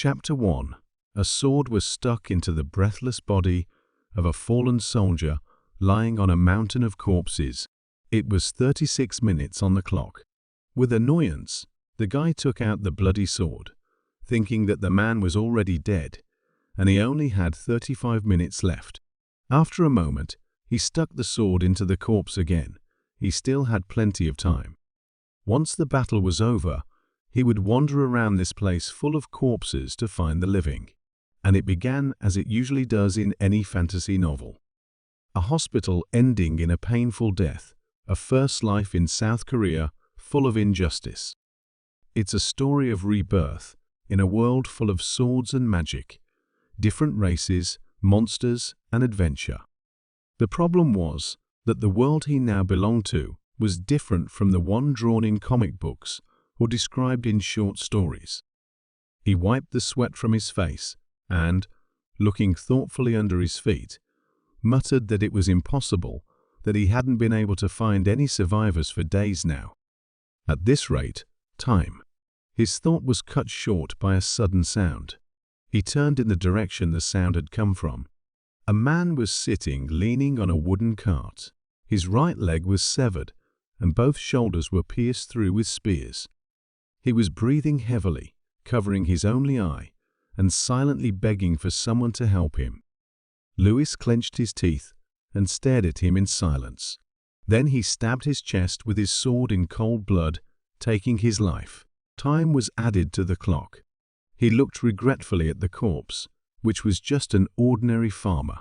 Chapter 1. A sword was stuck into the breathless body of a fallen soldier lying on a mountain of corpses. It was 36 minutes on the clock. With annoyance, the guy took out the bloody sword, thinking that the man was already dead, and he only had 35 minutes left. After a moment, he stuck the sword into the corpse again. He still had plenty of time. Once the battle was over, he would wander around this place full of corpses to find the living. And it began as it usually does in any fantasy novel. A hospital ending in a painful death, a first life in South Korea full of injustice. It's a story of rebirth in a world full of swords and magic, different races, monsters, and adventure. The problem was that the world he now belonged to was different from the one drawn in comic books or described in short stories. He wiped the sweat from his face and, looking thoughtfully under his feet, muttered that it was impossible that he hadn't been able to find any survivors for days now. At this rate, time. His thought was cut short by a sudden sound. He turned in the direction the sound had come from. A man was sitting leaning on a wooden cart. His right leg was severed, and both shoulders were pierced through with spears. He was breathing heavily, covering his only eye, and silently begging for someone to help him. Louis clenched his teeth and stared at him in silence. Then he stabbed his chest with his sword in cold blood, taking his life. Time was added to the clock. He looked regretfully at the corpse, which was just an ordinary farmer.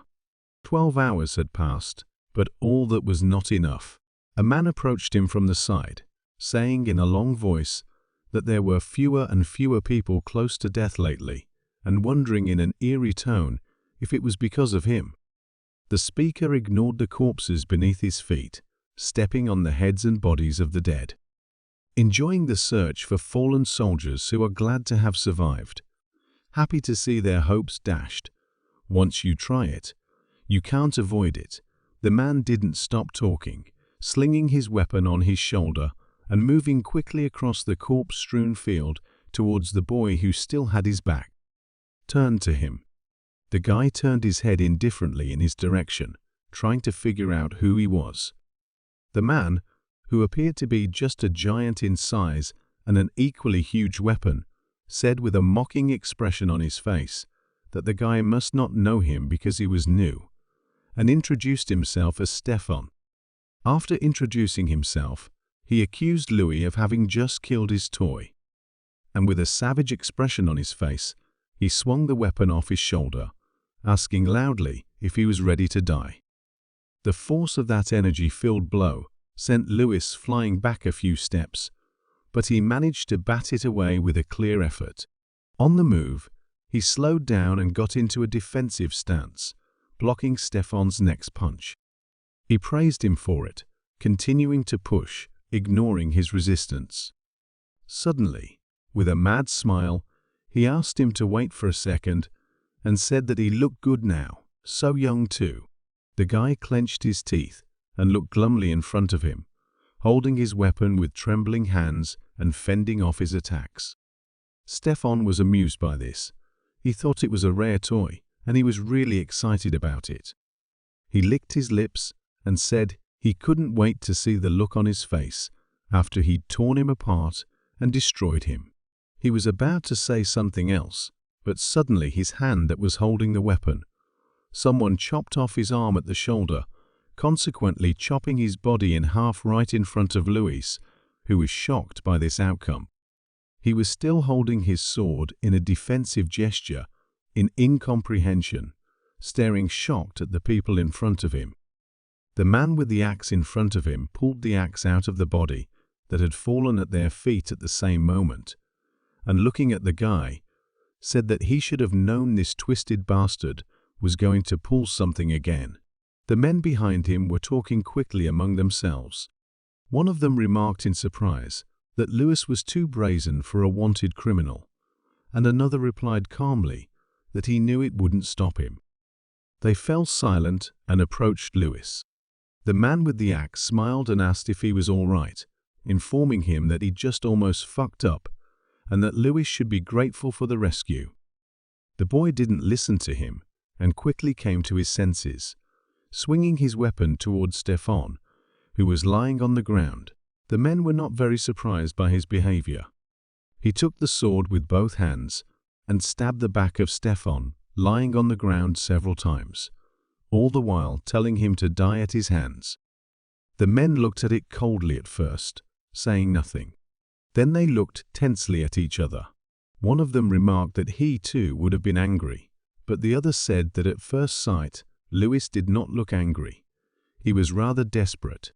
12 hours had passed, but all that was not enough. A man approached him from the side, saying in a long voice that there were fewer and fewer people close to death lately, and wondering in an eerie tone if it was because of him. The speaker ignored the corpses beneath his feet, stepping on the heads and bodies of the dead. Enjoying the search for fallen soldiers who are glad to have survived, happy to see their hopes dashed. Once you try it, you can't avoid it. The man didn't stop talking, slinging his weapon on his shoulder and moving quickly across the corpse-strewn field towards the boy who still had his back turned to him. The guy turned his head indifferently in his direction, trying to figure out who he was. The man, who appeared to be just a giant in size and an equally huge weapon, said with a mocking expression on his face that the guy must not know him because he was new, and introduced himself as Stefan. After introducing himself, he accused Louis of having just killed his toy, and with a savage expression on his face, he swung the weapon off his shoulder, asking loudly if he was ready to die. The force of that energy-filled blow sent Louis flying back a few steps, but he managed to bat it away with a clear effort. On the move, he slowed down and got into a defensive stance, blocking Stefan's next punch. He praised him for it, continuing to push, ignoring his resistance. Suddenly, with a mad smile, he asked him to wait for a second and said that he looked good now, so young too. The guy clenched his teeth and looked glumly in front of him, holding his weapon with trembling hands and fending off his attacks. Stefan was amused by this. He thought it was a rare toy, and he was really excited about it. He licked his lips and said he couldn't wait to see the look on his face after he'd torn him apart and destroyed him. He was about to say something else, but suddenly his hand that was holding the weapon, someone chopped off his arm at the shoulder, consequently chopping his body in half right in front of Louis, who was shocked by this outcome. He was still holding his sword in a defensive gesture, in incomprehension, staring shocked at the people in front of him. The man with the axe in front of him pulled the axe out of the body that had fallen at their feet at the same moment, and looking at the guy, said that he should have known this twisted bastard was going to pull something again. The men behind him were talking quickly among themselves. One of them remarked in surprise that Louis was too brazen for a wanted criminal, and another replied calmly that he knew it wouldn't stop him. They fell silent and approached Louis. The man with the axe smiled and asked if he was all right, informing him that he'd just almost fucked up and that Louis should be grateful for the rescue. The boy didn't listen to him and quickly came to his senses, swinging his weapon towards Stefan, who was lying on the ground. The men were not very surprised by his behavior. He took the sword with both hands and stabbed the back of Stefan, lying on the ground several times, all the while telling him to die at his hands. The men looked at it coldly at first, saying nothing. Then they looked tensely at each other. One of them remarked that he too would have been angry, but the other said that at first sight, Louis did not look angry. He was rather desperate.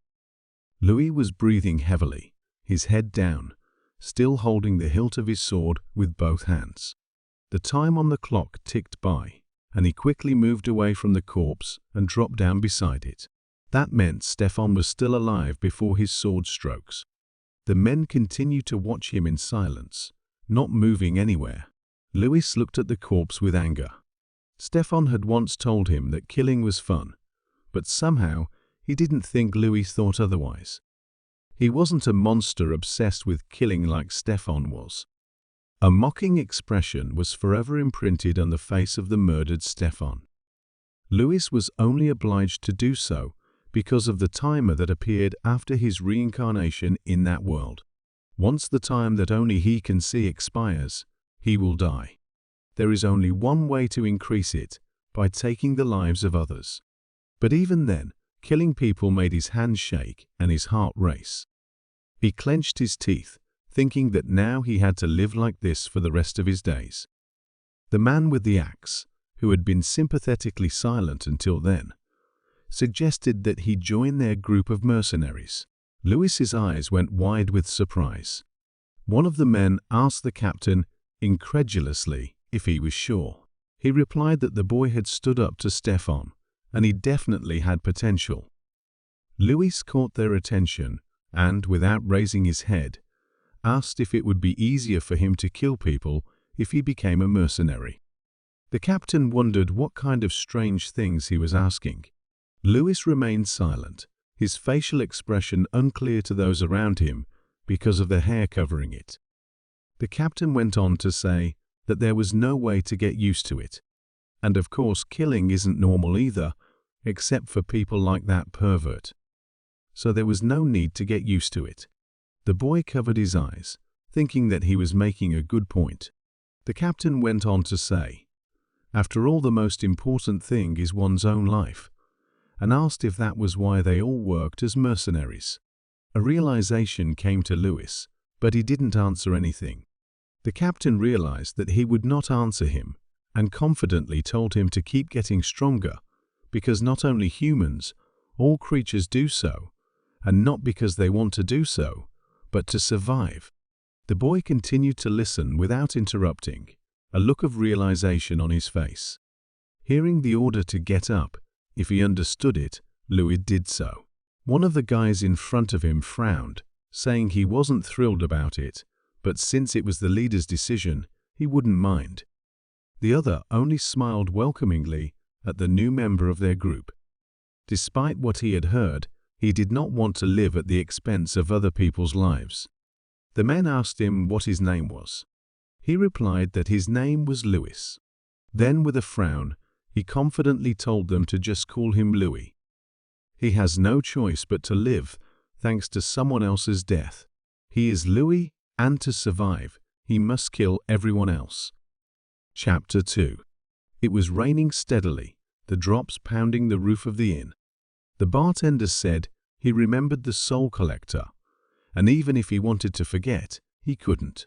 Louis was breathing heavily, his head down, still holding the hilt of his sword with both hands. The time on the clock ticked by, and he quickly moved away from the corpse and dropped down beside it. That meant Stefan was still alive before his sword strokes. The men continued to watch him in silence, not moving anywhere. Louis looked at the corpse with anger. Stefan had once told him that killing was fun, but somehow he didn't think Louis thought otherwise. He wasn't a monster obsessed with killing like Stefan was. A mocking expression was forever imprinted on the face of the murdered Stefan. Louis was only obliged to do so because of the timer that appeared after his reincarnation in that world. Once the time that only he can see expires, he will die. There is only one way to increase it, by taking the lives of others. But even then, killing people made his hands shake and his heart race. He clenched his teeth, thinking that now he had to live like this for the rest of his days. The man with the axe, who had been sympathetically silent until then, suggested that he join their group of mercenaries. Louis's eyes went wide with surprise. One of the men asked the captain, incredulously, if he was sure. He replied that the boy had stood up to Stefan, and he definitely had potential. Louis caught their attention and, without raising his head, asked if it would be easier for him to kill people if he became a mercenary. The captain wondered what kind of strange things he was asking. Louis remained silent, his facial expression unclear to those around him because of the hair covering it. The captain went on to say that there was no way to get used to it. And of course killing isn't normal either, except for people like that pervert. So there was no need to get used to it. The boy covered his eyes, thinking that he was making a good point. The captain went on to say, after all, the most important thing is one's own life, and asked if that was why they all worked as mercenaries. A realization came to Louis, but he didn't answer anything. The captain realized that he would not answer him, and confidently told him to keep getting stronger, because not only humans, all creatures do so, and not because they want to do so, but to survive. The boy continued to listen without interrupting, a look of realization on his face. Hearing the order to get up, if he understood it, Louis did so. One of the guys in front of him frowned, saying he wasn't thrilled about it, but since it was the leader's decision, he wouldn't mind. The other only smiled welcomingly at the new member of their group. Despite what he had heard, he did not want to live at the expense of other people's lives. The men asked him what his name was. He replied that his name was Louis. Then, with a frown, he confidently told them to just call him Louis. He has no choice but to live, thanks to someone else's death. He is Louis, and to survive, he must kill everyone else. Chapter 2. It was raining steadily, the drops pounding the roof of the inn. The bartender said he remembered the soul collector, and even if he wanted to forget, he couldn't.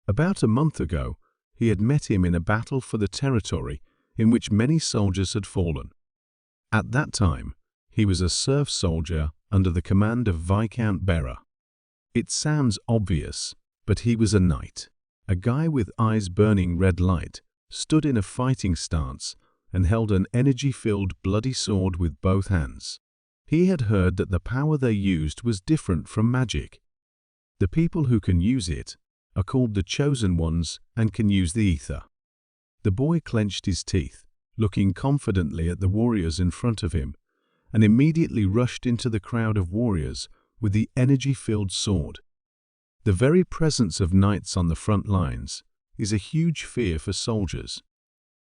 About a month ago, he had met him in a battle for the territory in which many soldiers had fallen. At that time, he was a serf soldier under the command of Viscount Bera. It sounds obvious, but he was a knight. A guy with eyes burning red light stood in a fighting stance and held an energy-filled bloody sword with both hands. He had heard that the power they used was different from magic. The people who can use it are called the Chosen Ones and can use the ether. The boy clenched his teeth, looking confidently at the warriors in front of him, and immediately rushed into the crowd of warriors with the energy-filled sword. The very presence of knights on the front lines is a huge fear for soldiers.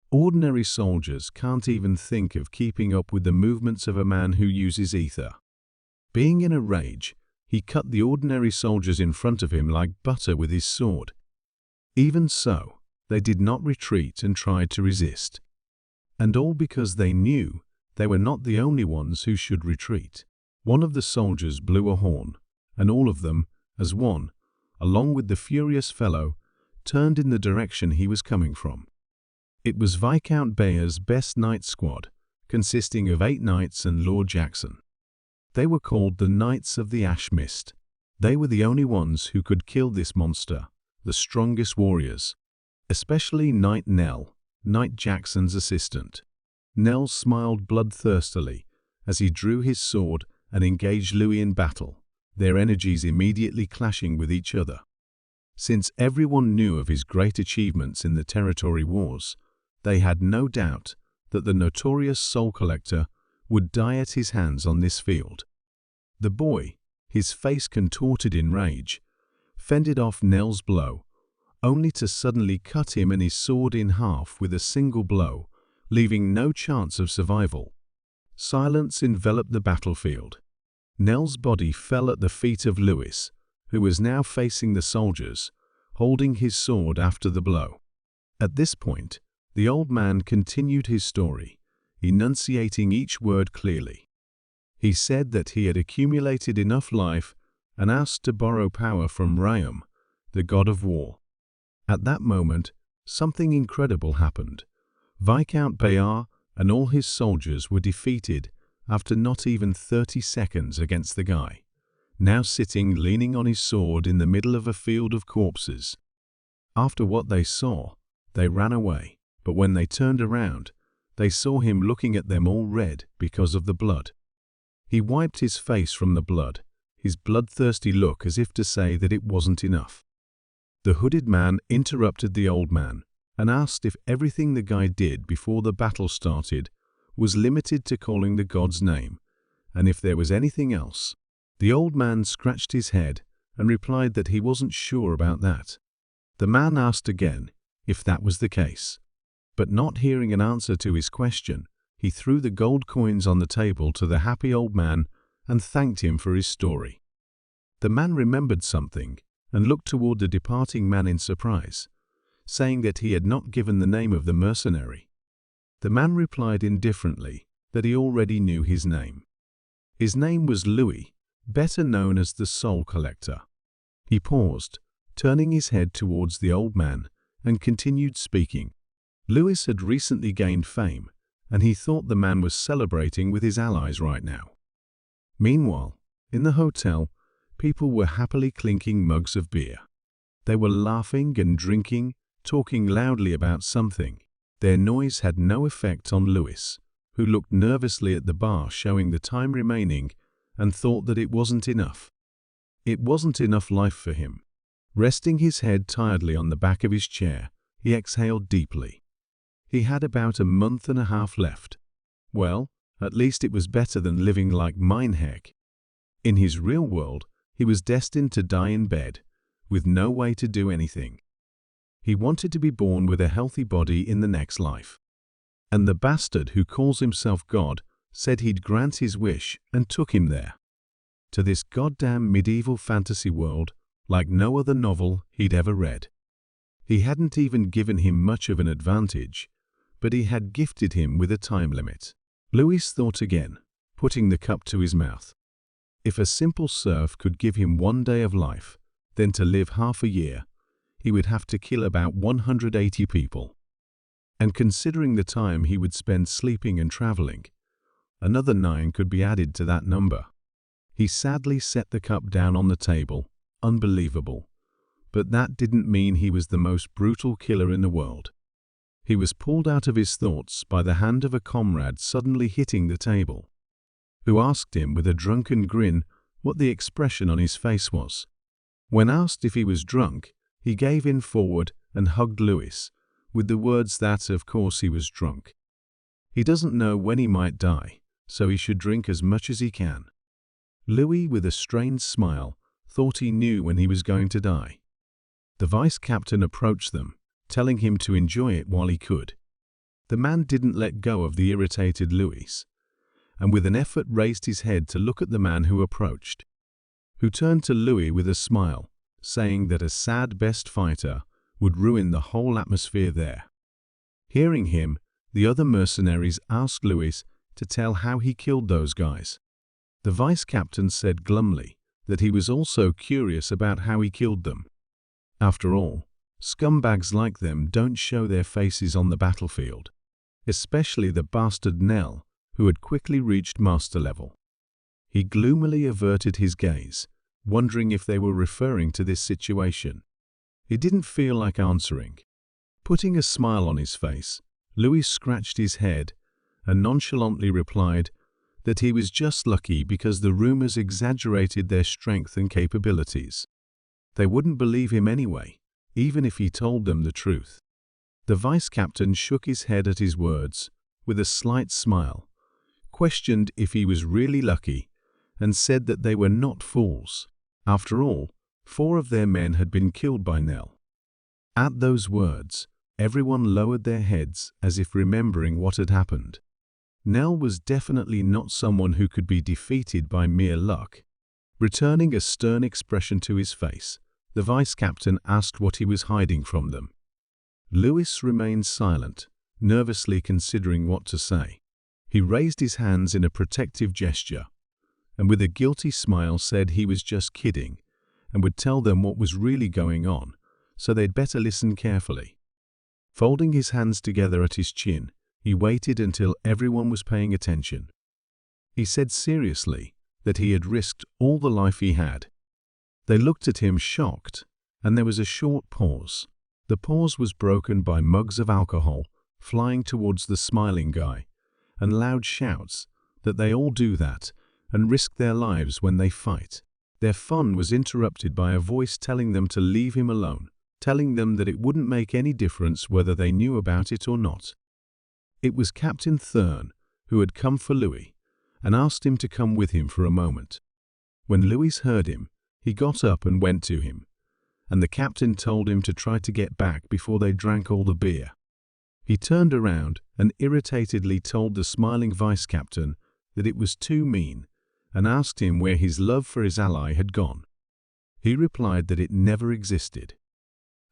Ordinary soldiers can't even think of keeping up with the movements of a man who uses ether. Being in a rage, he cut the ordinary soldiers in front of him like butter with his sword. Even so, they did not retreat and tried to resist. And all because they knew they were not the only ones who should retreat. One of the soldiers blew a horn, and all of them, as one, along with the furious fellow, turned in the direction he was coming from. It was Viscount Bayer's best knight squad, consisting of 8 knights and Lord Jackson. They were called the Knights of the Ash Mist. They were the only ones who could kill this monster, the strongest warriors, especially Knight Nell, Knight Jackson's assistant. Nell smiled bloodthirstily as he drew his sword and engaged Louis in battle, their energies immediately clashing with each other. Since everyone knew of his great achievements in the territory wars, they had no doubt that the notorious soul collector would die at his hands on this field. The boy, his face contorted in rage, fended off Nell's blow, only to suddenly cut him and his sword in half with a single blow, leaving no chance of survival. Silence enveloped the battlefield. Nell's body fell at the feet of Louis, who was now facing the soldiers, holding his sword after the blow. At this point, the old man continued his story, enunciating each word clearly. He said that he had accumulated enough life and asked to borrow power from Rayum, the god of war. At that moment, something incredible happened. Viscount Bayer and all his soldiers were defeated after not even 30 seconds against the guy, now sitting leaning on his sword in the middle of a field of corpses. After what they saw, they ran away, but when they turned around, they saw him looking at them all red because of the blood. He wiped his face from the blood, his bloodthirsty look as if to say that it wasn't enough. The hooded man interrupted the old man and asked if everything the guy did before the battle started was limited to calling the god's name, and if there was anything else. The old man scratched his head and replied that he wasn't sure about that. The man asked again if that was the case, but not hearing an answer to his question, he threw the gold coins on the table to the happy old man and thanked him for his story. The man remembered something and looked toward the departing man in surprise, saying that he had not given the name of the mercenary. The man replied indifferently that he already knew his name. His name was Louis, better known as the Soul Collector. He paused, turning his head towards the old man, and continued speaking. Louis had recently gained fame, and he thought the man was celebrating with his allies right now. Meanwhile, in the hotel, people were happily clinking mugs of beer. They were laughing and drinking, talking loudly about something. Their noise had no effect on Louis, who looked nervously at the bar showing the time remaining and thought that it wasn't enough. It wasn't enough life for him. Resting his head tiredly on the back of his chair, he exhaled deeply. He had about a month and a half left. Well, at least it was better than living like Meinheck. In his real world, he was destined to die in bed, with no way to do anything. He wanted to be born with a healthy body in the next life. And the bastard who calls himself God said he'd grant his wish and took him there. To this goddamn medieval fantasy world, like no other novel he'd ever read. He hadn't even given him much of an advantage, but he had gifted him with a time limit. Louis thought again, putting the cup to his mouth. If a simple serf could give him 1 day of life, then to live half a year, he would have to kill about 180 people. And considering the time he would spend sleeping and traveling, another 9 could be added to that number. He sadly set the cup down on the table. Unbelievable. But that didn't mean he was the most brutal killer in the world. He was pulled out of his thoughts by the hand of a comrade suddenly hitting the table, who asked him with a drunken grin what the expression on his face was. When asked if he was drunk, he gave in forward and hugged Louis, with the words that, of course, he was drunk. He doesn't know when he might die, so he should drink as much as he can. Louis, with a strained smile, thought he knew when he was going to die. The vice captain approached them, telling him to enjoy it while he could. The man didn't let go of the irritated Louis, and with an effort raised his head to look at the man who approached, who turned to Louis with a smile, saying that a sad best fighter would ruin the whole atmosphere there. Hearing him, the other mercenaries asked Louis to tell how he killed those guys. The vice captain said glumly that he was also curious about how he killed them. After all, scumbags like them don't show their faces on the battlefield, especially the bastard Nell, who had quickly reached master level. He gloomily averted his gaze, wondering if they were referring to this situation. He didn't feel like answering. Putting a smile on his face, Louis scratched his head and nonchalantly replied that he was just lucky because the rumors exaggerated their strength and capabilities. They wouldn't believe him anyway, even if he told them the truth. The vice captain shook his head at his words with a slight smile, questioned if he was really lucky, and said that they were not fools. After all, 4 of their men had been killed by Nell. At those words, everyone lowered their heads as if remembering what had happened. Nell was definitely not someone who could be defeated by mere luck. Returning a stern expression to his face, the vice captain asked what he was hiding from them. Louis remained silent, nervously considering what to say. He raised his hands in a protective gesture, and with a guilty smile said he was just kidding and would tell them what was really going on, so they'd better listen carefully. Folding his hands together at his chin, he waited until everyone was paying attention. He said seriously that he had risked all the life he had. They looked at him shocked, and there was a short pause. The pause was broken by mugs of alcohol flying towards the smiling guy, and loud shouts that they all do that and risk their lives when they fight. Their fun was interrupted by a voice telling them to leave him alone, telling them that it wouldn't make any difference whether they knew about it or not. It was Captain Thurn, who had come for Louis, and asked him to come with him for a moment. When Louis heard him, he got up and went to him, and the captain told him to try to get back before they drank all the beer. He turned around and irritatedly told the smiling vice captain that it was too mean, and asked him where his love for his ally had gone. He replied that it never existed.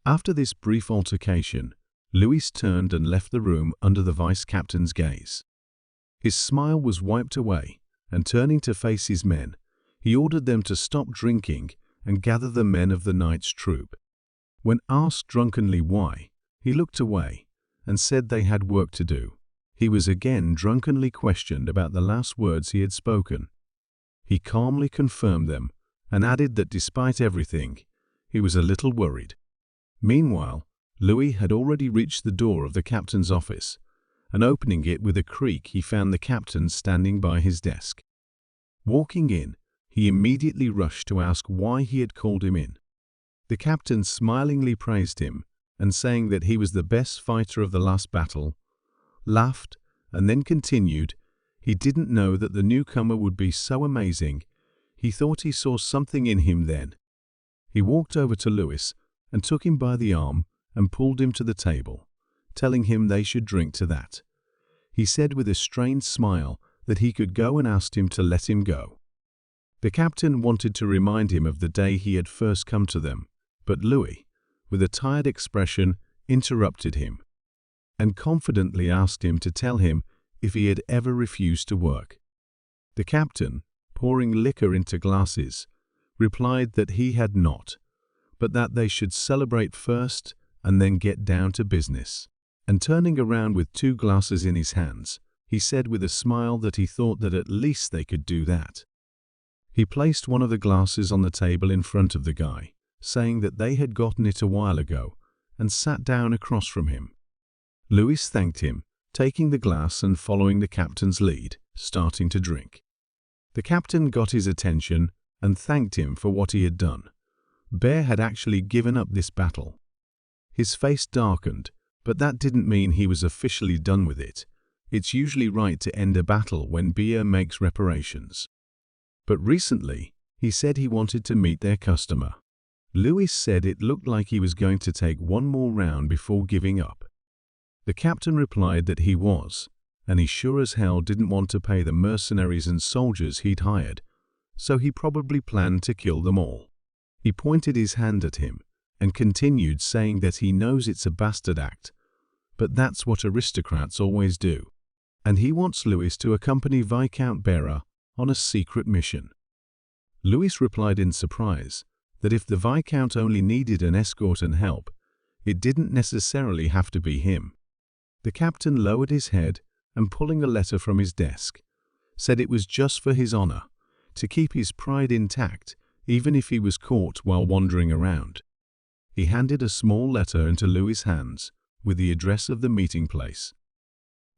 After this brief altercation, Louis turned and left the room under the vice captain's gaze. His smile was wiped away, and turning to face his men, he ordered them to stop drinking and gather the men of the night's troop. When asked drunkenly why, he looked away and said they had work to do. He was again drunkenly questioned about the last words he had spoken. He calmly confirmed them and added that despite everything, he was a little worried. Meanwhile, Louis had already reached the door of the captain's office, and opening it with a creak, he found the captain standing by his desk. Walking in, he immediately rushed to ask why he had called him in. The captain smilingly praised him, and saying that he was the best fighter of the last battle, laughed and then continued, he didn't know that the newcomer would be so amazing. He thought he saw something in him then. He walked over to Louis and took him by the arm and pulled him to the table, telling him they should drink to that. He said with a strained smile that he could go and asked him to let him go. The captain wanted to remind him of the day he had first come to them, but Louis, with a tired expression, interrupted him and confidently asked him to tell him if he had ever refused to work. The captain, pouring liquor into glasses, replied that he had not, but that they should celebrate first and then get down to business. And turning around with 2 glasses in his hands, he said with a smile that he thought that at least they could do that. He placed one of the glasses on the table in front of the guy, saying that they had gotten it a while ago, and sat down across from him. Louis thanked him, taking the glass and following the captain's lead, starting to drink. The captain got his attention and thanked him for what he had done. Bear had actually given up this battle. His face darkened, but that didn't mean he was officially done with it. It's usually right to end a battle when Bear makes reparations. But recently, he said he wanted to meet their customer. Louis said it looked like he was going to take one more round before giving up. The captain replied that he was, and he sure as hell didn't want to pay the mercenaries and soldiers he'd hired, so he probably planned to kill them all. He pointed his hand at him and continued saying that he knows it's a bastard act, but that's what aristocrats always do, and he wants Louis to accompany Viscount Bera on a secret mission. Louis replied in surprise that if the Viscount only needed an escort and help, it didn't necessarily have to be him. The captain lowered his head and, pulling a letter from his desk, said it was just for his honor, to keep his pride intact even if he was caught while wandering around. He handed a small letter into Louis' hands with the address of the meeting place.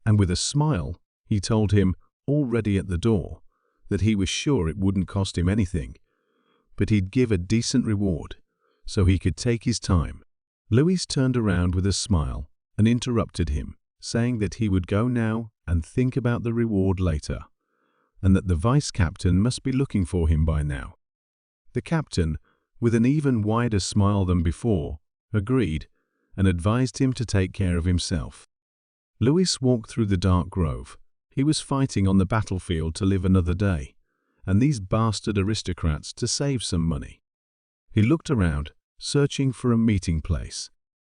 And with a smile, he told him, already at the door, that he was sure it wouldn't cost him anything, but he'd give a decent reward, so he could take his time. Louis turned around with a smile and interrupted him, saying that he would go now and think about the reward later, and that the vice-captain must be looking for him by now. The captain, with an even wider smile than before, agreed and advised him to take care of himself. Louis walked through the dark grove. He was fighting on the battlefield to live another day, and these bastard aristocrats to save some money. He looked around, searching for a meeting place.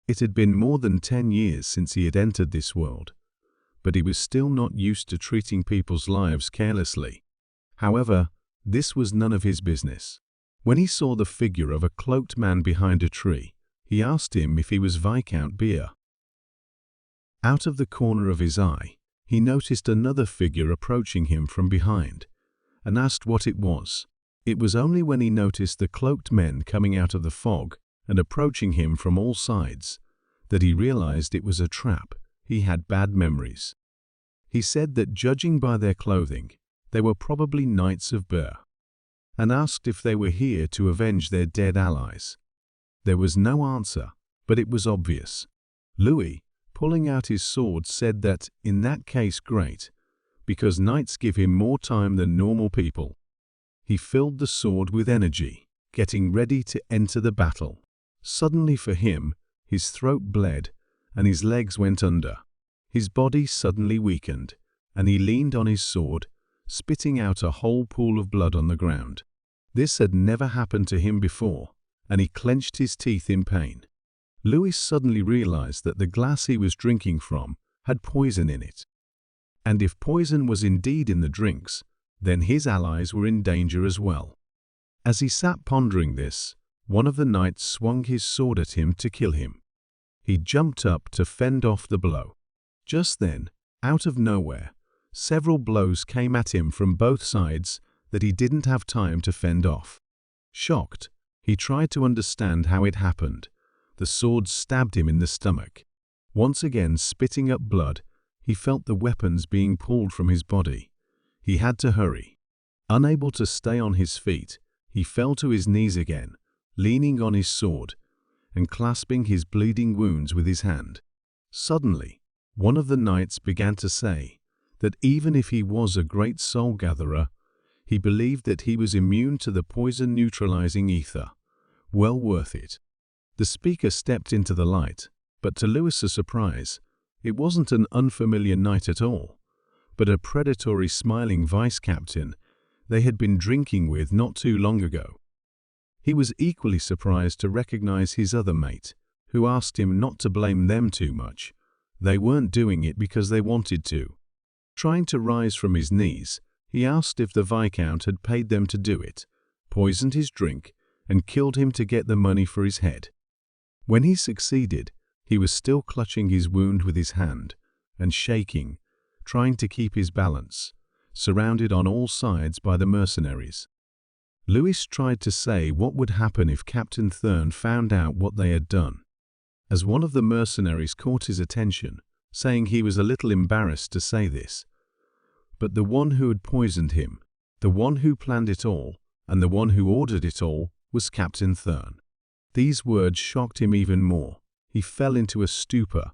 It had been more than 10 years since he had entered this world, but he was still not used to treating people's lives carelessly. However, this was none of his business. When he saw the figure of a cloaked man behind a tree, he asked him if he was Viscount Bera. Out of the corner of his eye, he noticed another figure approaching him from behind, and asked what it was. It was only when he noticed the cloaked men coming out of the fog and approaching him from all sides that he realized it was a trap. He had bad memories. He said that judging by their clothing, they were probably Knights of Bera, and asked if they were here to avenge their dead allies. There was no answer, but it was obvious. Louis, pulling out his sword, said that, in that case, great, because knights give him more time than normal people. He filled the sword with energy, getting ready to enter the battle. Suddenly for him, his throat bled and his legs went under. His body suddenly weakened, and he leaned on his sword, spitting out a whole pool of blood on the ground. This had never happened to him before, and he clenched his teeth in pain. Louis suddenly realized that the glass he was drinking from had poison in it. And if poison was indeed in the drinks, then his allies were in danger as well. As he sat pondering this, one of the knights swung his sword at him to kill him. He jumped up to fend off the blow. Just then, out of nowhere, several blows came at him from both sides that he didn't have time to fend off. Shocked, he tried to understand how it happened. The sword stabbed him in the stomach. Once again spitting up blood, he felt the weapons being pulled from his body. He had to hurry. Unable to stay on his feet, he fell to his knees again, leaning on his sword and clasping his bleeding wounds with his hand. Suddenly, one of the knights began to say that even if he was a great soul-gatherer, he believed that he was immune to the poison-neutralizing ether. Well worth it. The speaker stepped into the light, but to Louis's surprise, it wasn't an unfamiliar knight at all, but a predatory smiling vice-captain they had been drinking with not too long ago. He was equally surprised to recognize his other mate, who asked him not to blame them too much. They weren't doing it because they wanted to. Trying to rise from his knees, he asked if the Viscount had paid them to do it, poisoned his drink, and killed him to get the money for his head. When he succeeded, he was still clutching his wound with his hand and shaking, trying to keep his balance, surrounded on all sides by the mercenaries. Louis tried to say what would happen if Captain Thurn found out what they had done, as one of the mercenaries caught his attention, saying he was a little embarrassed to say this. But the one who had poisoned him, the one who planned it all, and the one who ordered it all was Captain Thurn. These words shocked him even more. He fell into a stupor,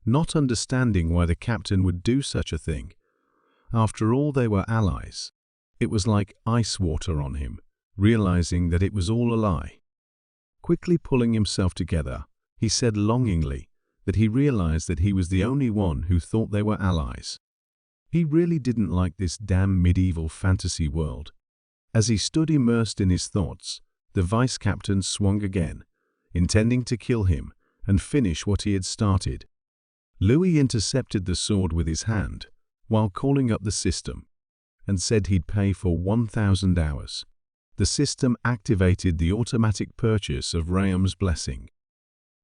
not understanding why the captain would do such a thing. After all, they were allies. It was like ice water on him, realizing that it was all a lie. Quickly pulling himself together, he said longingly that he realized that he was the only one who thought they were allies. He really didn't like this damn medieval fantasy world. As he stood immersed in his thoughts, the vice captain swung again, intending to kill him and finish what he had started. Louis intercepted the sword with his hand while calling up the system and said he'd pay for 1,000 hours. The system activated the automatic purchase of Rayam's blessing.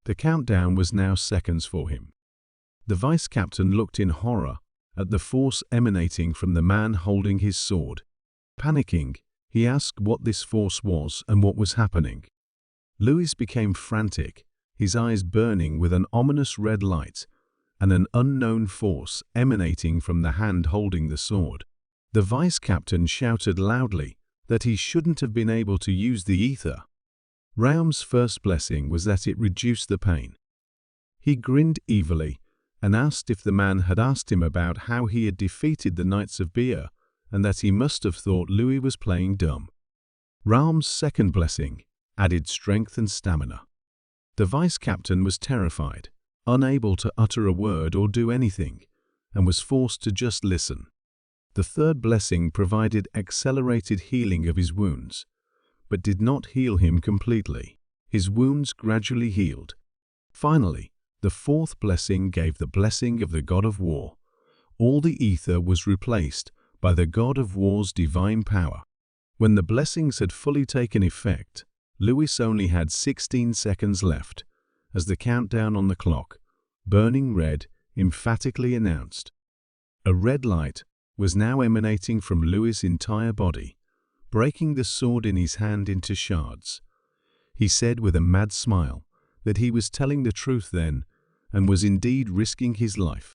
The countdown was now seconds for him. The vice captain looked in horror at the force emanating from the man holding his sword. Panicking, he asked what this force was and what was happening. Louis became frantic, his eyes burning with an ominous red light and an unknown force emanating from the hand holding the sword. The vice captain shouted loudly that he shouldn't have been able to use the ether. Rayam's first blessing was that it reduced the pain. He grinned evilly and asked if the man had asked him about how he had defeated the Knights of Beer, and that he must have thought Louis was playing dumb. Rayam's second blessing added strength and stamina. The vice captain was terrified, unable to utter a word or do anything, and was forced to just listen. The third blessing provided accelerated healing of his wounds, but did not heal him completely. His wounds gradually healed. Finally, the fourth blessing gave the blessing of the god of war. All the ether was replaced by the god of war's divine power. When the blessings had fully taken effect, Louis only had 16 seconds left, as the countdown on the clock, burning red, emphatically announced. A red light was now emanating from Louis' entire body, breaking the sword in his hand into shards. He said with a mad smile that he was telling the truth then and was indeed risking his life.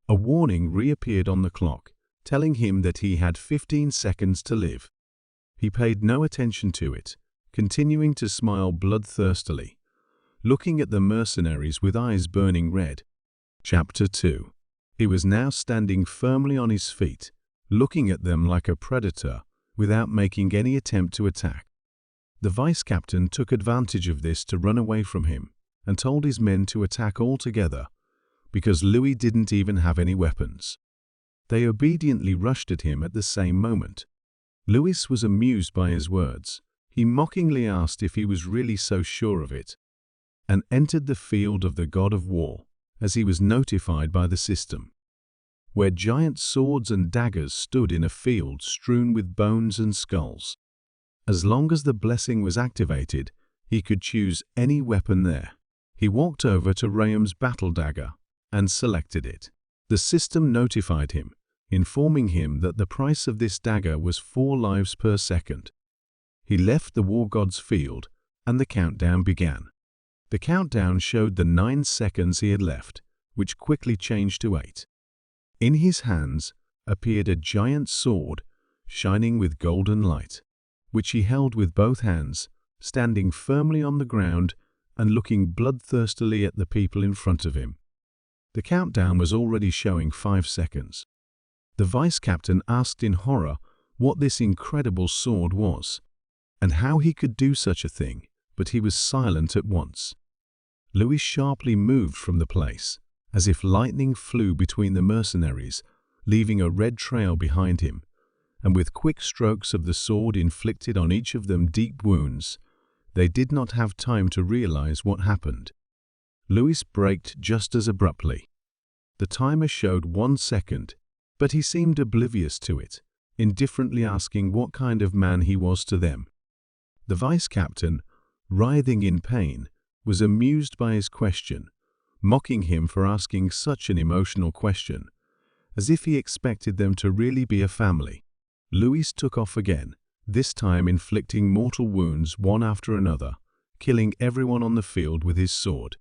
A warning reappeared on the clock, telling him that he had 15 seconds to live. He paid no attention to it, continuing to smile bloodthirstily, looking at the mercenaries with eyes burning red. Chapter 2. He was now standing firmly on his feet, looking at them like a predator without making any attempt to attack. The vice captain took advantage of this to run away from him and told his men to attack all together because Louis didn't even have any weapons. They obediently rushed at him at the same moment. Louis was amused by his words. He mockingly asked if he was really so sure of it, and entered the field of the god of war, as he was notified by the system, where giant swords and daggers stood in a field strewn with bones and skulls. As long as the blessing was activated, he could choose any weapon there. He walked over to Rayam's battle dagger and selected it. The system notified him, informing him that the price of this dagger was 4 lives per second. He left the war god's field, and the countdown began. The countdown showed the 9 seconds he had left, which quickly changed to 8. In his hands appeared a giant sword, shining with golden light, which he held with both hands, standing firmly on the ground and looking bloodthirstily at the people in front of him. The countdown was already showing 5 seconds. The vice captain asked in horror what this incredible sword was, and how he could do such a thing, but he was silent at once. Louis sharply moved from the place, as if lightning flew between the mercenaries, leaving a red trail behind him, and with quick strokes of the sword inflicted on each of them deep wounds. They did not have time to realize what happened. Louis braked just as abruptly. The timer showed 1 second, but he seemed oblivious to it, indifferently asking what kind of man he was to them. The vice captain, writhing in pain, was amused by his question, mocking him for asking such an emotional question, as if he expected them to really be a family. Louis took off again, this time inflicting mortal wounds one after another, killing everyone on the field with his sword.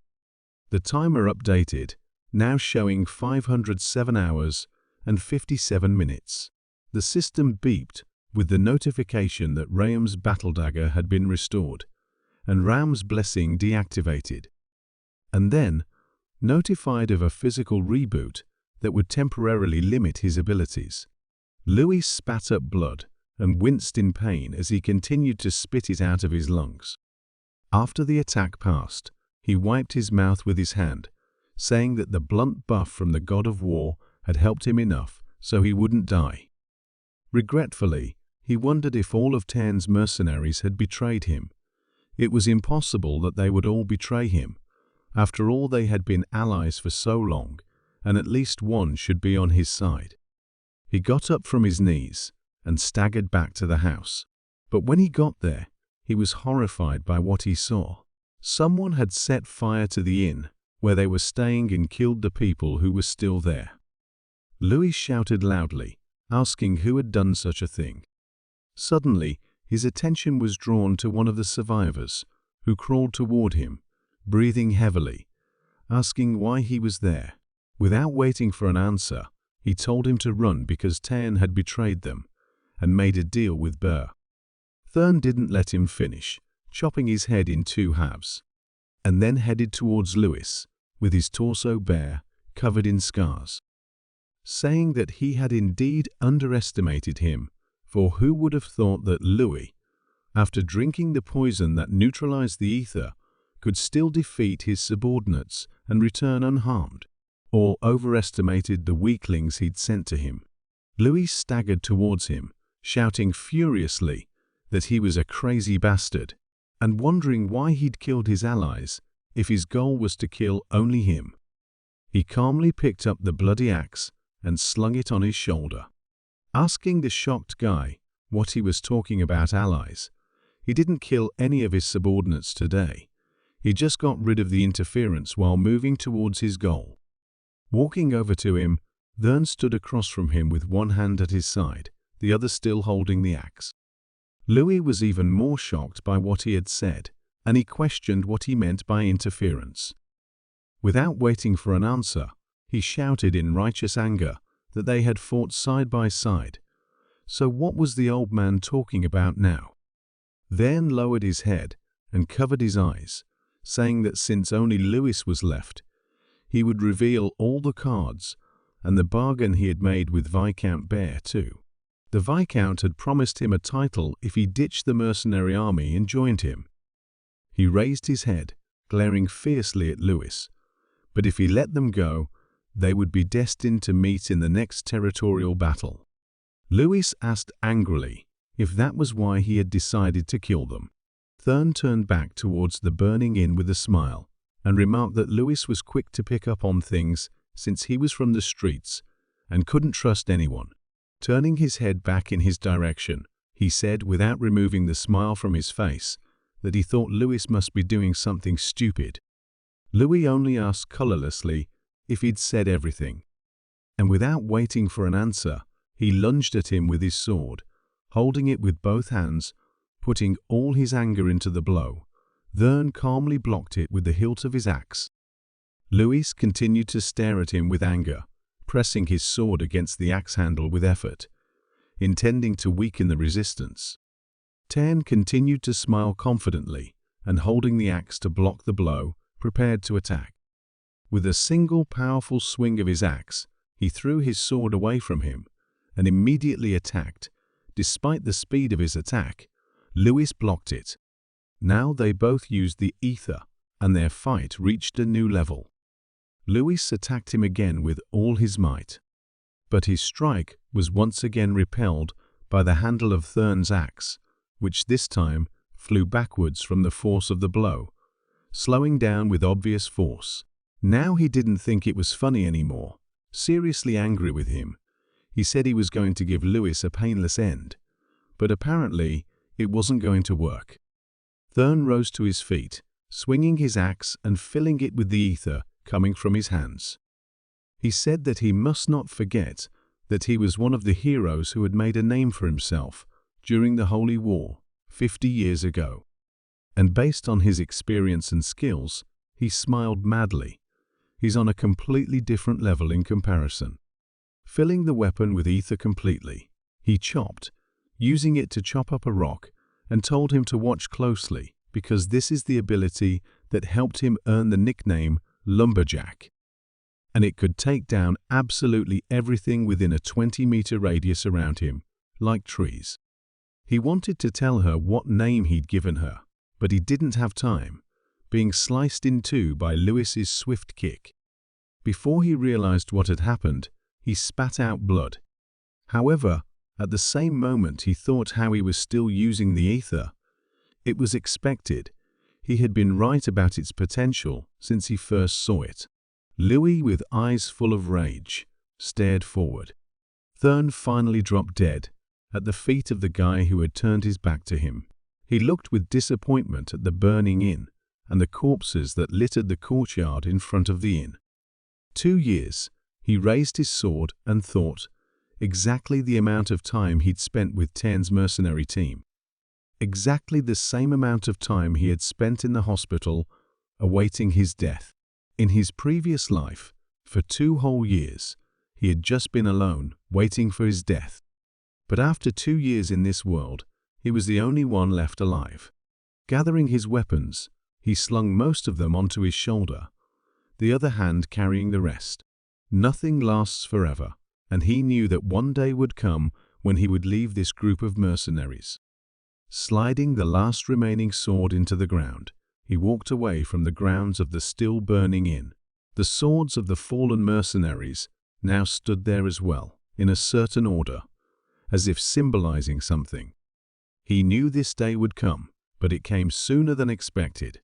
The timer updated, now showing 507 hours and 57 minutes. The system beeped with the notification that Rayam's battle dagger had been restored, and Ram's blessing deactivated, and then notified of a physical reboot that would temporarily limit his abilities. Louis spat up blood and winced in pain as he continued to spit it out of his lungs. After the attack passed, he wiped his mouth with his hand, saying that the blunt buff from the god of war had helped him enough so he wouldn't die. Regretfully, he wondered if all of Tan's mercenaries had betrayed him. It was impossible that they would all betray him. After all, they had been allies for so long, and at least one should be on his side. He got up from his knees and staggered back to the house. But when he got there, he was horrified by what he saw. Someone had set fire to the inn where they were staying and killed the people who were still there. Louis shouted loudly, asking who had done such a thing. Suddenly, his attention was drawn to one of the survivors, who crawled toward him, breathing heavily, asking why he was there. Without waiting for an answer, he told him to run because Tan had betrayed them and made a deal with Burr. Thurn didn't let him finish, chopping his head in two halves, and then headed towards Louis, with his torso bare, covered in scars, saying that he had indeed underestimated him, for who would have thought that Louis, after drinking the poison that neutralized the ether, could still defeat his subordinates and return unharmed, or overestimated the weaklings he'd sent to him. Louis staggered towards him, shouting furiously that he was a crazy bastard, and wondering why he'd killed his allies if his goal was to kill only him. He calmly picked up the bloody axe and slung it on his shoulder, asking the shocked guy what he was talking about allies. He didn't kill any of his subordinates today. He just got rid of the interference while moving towards his goal. Walking over to him, Thurn stood across from him with one hand at his side, the other still holding the axe. Louis was even more shocked by what he had said, and he questioned what he meant by interference. Without waiting for an answer, he shouted in righteous anger that they had fought side by side. So what was the old man talking about now? Then lowered his head and covered his eyes, saying that since only Louis was left, he would reveal all the cards and the bargain he had made with Viscount Bear too. The Viscount had promised him a title if he ditched the mercenary army and joined him. He raised his head, glaring fiercely at Louis, but if he let them go, they would be destined to meet in the next territorial battle. Louis asked angrily if that was why he had decided to kill them. Thurn turned back towards the burning inn with a smile, and remarked that Louis was quick to pick up on things since he was from the streets and couldn't trust anyone. Turning his head back in his direction, he said without removing the smile from his face that he thought Louis must be doing something stupid. Louis only asked colorlessly if he'd said everything, and without waiting for an answer, he lunged at him with his sword, holding it with both hands, putting all his anger into the blow. Thurn calmly blocked it with the hilt of his axe. Louis continued to stare at him with anger, pressing his sword against the axe handle with effort, intending to weaken the resistance. Tan continued to smile confidently and holding the axe to block the blow, prepared to attack. With a single powerful swing of his axe, he threw his sword away from him and immediately attacked. Despite the speed of his attack, Louis blocked it. Now they both used the ether, and their fight reached a new level. Louis attacked him again with all his might, but his strike was once again repelled by the handle of Thurn's axe, which this time flew backwards from the force of the blow, slowing down with obvious force. Now he didn't think it was funny anymore. Seriously angry with him, he said he was going to give Louis a painless end, but apparently it wasn't going to work. Thurn rose to his feet, swinging his axe and filling it with the ether coming from his hands. He said that he must not forget that he was one of the heroes who had made a name for himself during the Holy War 50 years ago. And based on his experience and skills, he smiled madly. He's on a completely different level in comparison. Filling the weapon with ether completely, he chopped, using it to chop up a rock, and told him to watch closely because this is the ability that helped him earn the nickname Lumberjack. And it could take down absolutely everything within a 20-meter radius around him, like trees. He wanted to tell her what name he'd given her, but he didn't have time, being sliced in two by Louis's swift kick. Before he realized what had happened, he spat out blood. However, at the same moment he thought how he was still using the ether. It was expected. He had been right about its potential since he first saw it. Louis, with eyes full of rage, stared forward. Thurn finally dropped dead at the feet of the guy who had turned his back to him. He looked with disappointment at the burning inn and the corpses that littered the courtyard in front of the inn. 2 years, he raised his sword and thought, exactly the amount of time he'd spent with Ten's mercenary team. Exactly the same amount of time he had spent in the hospital, awaiting his death. In his previous life, for 2 whole years, he had just been alone, waiting for his death. But after 2 years in this world, he was the only one left alive. Gathering his weapons, he slung most of them onto his shoulder, the other hand carrying the rest. Nothing lasts forever, and he knew that one day would come when he would leave this group of mercenaries. Sliding the last remaining sword into the ground, he walked away from the grounds of the still burning inn. The swords of the fallen mercenaries now stood there as well, in a certain order, as if symbolizing something. He knew this day would come, but it came sooner than expected.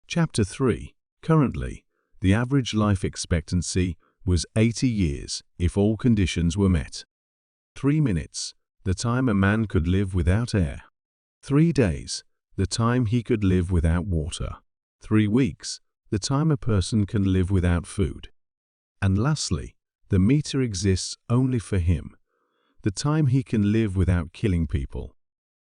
Chapter 3. Currently, the average life expectancy was 80 years if all conditions were met. 3 minutes, the time a man could live without air. 3 days, the time he could live without water. 3 weeks, the time a person can live without food. And lastly, the meter exists only for him, the time he can live without killing people.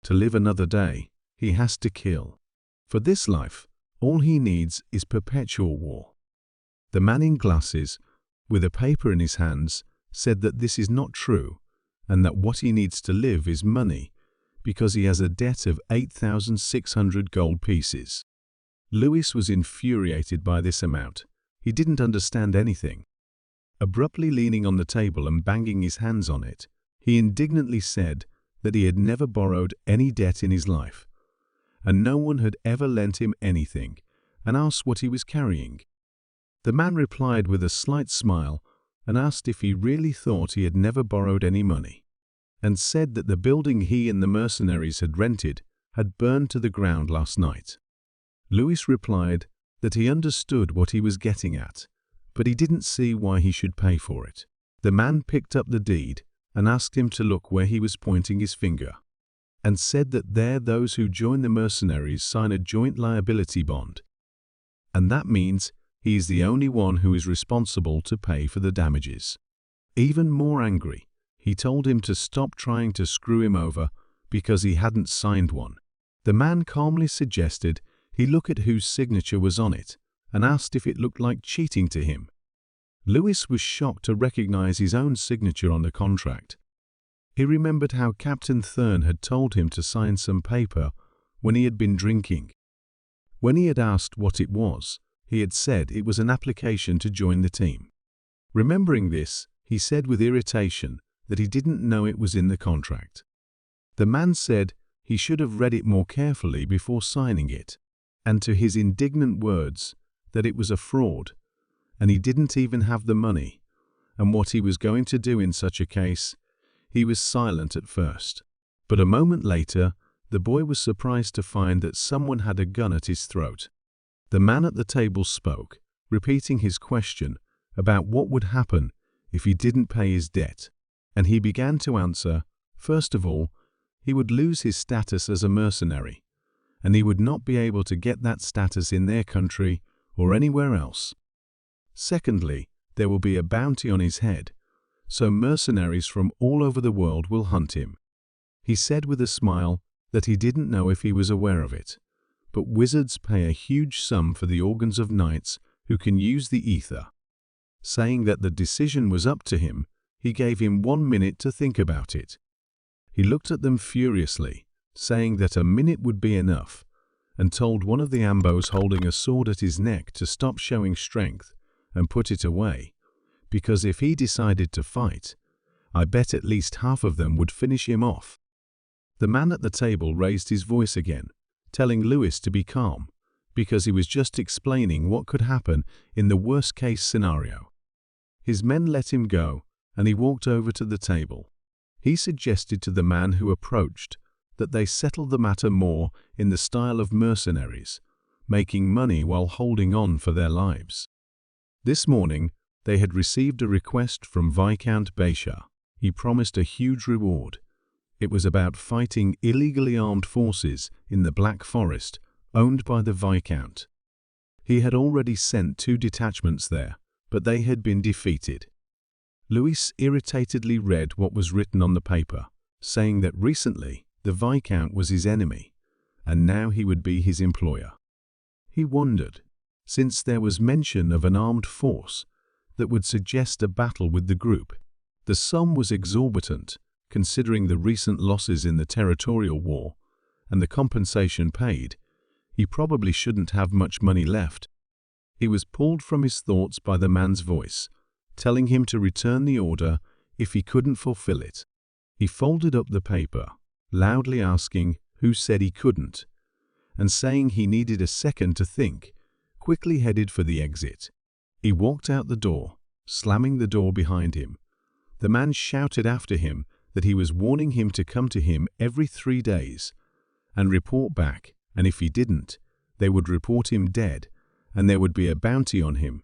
To live another day, he has to kill. For this life, all he needs is perpetual war. The man in glasses, with a paper in his hands, said that this is not true, and that what he needs to live is money, because he has a debt of 8,600 gold pieces. Louis was infuriated by this amount. He didn't understand anything. Abruptly leaning on the table and banging his hands on it, he indignantly said that he had never borrowed any debt in his life, and no one had ever lent him anything, and asked what he was carrying. The man replied with a slight smile and asked if he really thought he had never borrowed any money, and said that the building he and the mercenaries had rented had burned to the ground last night. Louis replied that he understood what he was getting at, but he didn't see why he should pay for it. The man picked up the deed and asked him to look where he was pointing his finger, and said that there those who join the mercenaries sign a joint liability bond, and that means he is the only one who is responsible to pay for the damages. Even more angry, he told him to stop trying to screw him over because he hadn't signed one. The man calmly suggested he look at whose signature was on it and asked if it looked like cheating to him. Louis was shocked to recognize his own signature on the contract. He remembered how Captain Thurn had told him to sign some paper when he had been drinking. When he had asked what it was, he had said it was an application to join the team. Remembering this, he said with irritation that he didn't know it was in the contract. The man said he should have read it more carefully before signing it, and to his indignant words that it was a fraud, and he didn't even have the money, and what he was going to do in such a case. He was silent at first, but a moment later, the boy was surprised to find that someone had a gun at his throat. The man at the table spoke, repeating his question about what would happen if he didn't pay his debt, and he began to answer. First of all, he would lose his status as a mercenary, and he would not be able to get that status in their country or anywhere else. Secondly, there will be a bounty on his head, so mercenaries from all over the world will hunt him. He said with a smile that he didn't know if he was aware of it, but wizards pay a huge sum for the organs of knights who can use the ether. Saying that the decision was up to him, he gave him 1 minute to think about it. He looked at them furiously, saying that a minute would be enough, and told one of the ambos holding a sword at his neck to stop showing strength and put it away, because if he decided to fight, I bet at least half of them would finish him off. The man at the table raised his voice again, telling Louis to be calm, because he was just explaining what could happen in the worst-case scenario. His men let him go, and he walked over to the table. He suggested to the man who approached that they settle the matter more in the style of mercenaries, making money while holding on for their lives. This morning, they had received a request from Viscount Beisha. He promised a huge reward. It was about fighting illegally armed forces in the Black Forest, owned by the Viscount. He had already sent 2 detachments there, but they had been defeated. Louis irritatedly read what was written on the paper, saying that recently the Viscount was his enemy, and now he would be his employer. He wondered, since there was mention of an armed force that would suggest a battle with the group. The sum was exorbitant, considering the recent losses in the territorial war and the compensation paid. He probably shouldn't have much money left. He was pulled from his thoughts by the man's voice, telling him to return the order if he couldn't fulfill it. He folded up the paper, loudly asking who said he couldn't, and saying he needed a second to think, quickly headed for the exit. He walked out the door, slamming the door behind him. The man shouted after him that he was warning him to come to him every 3 days and report back, and if he didn't, they would report him dead, and there would be a bounty on him.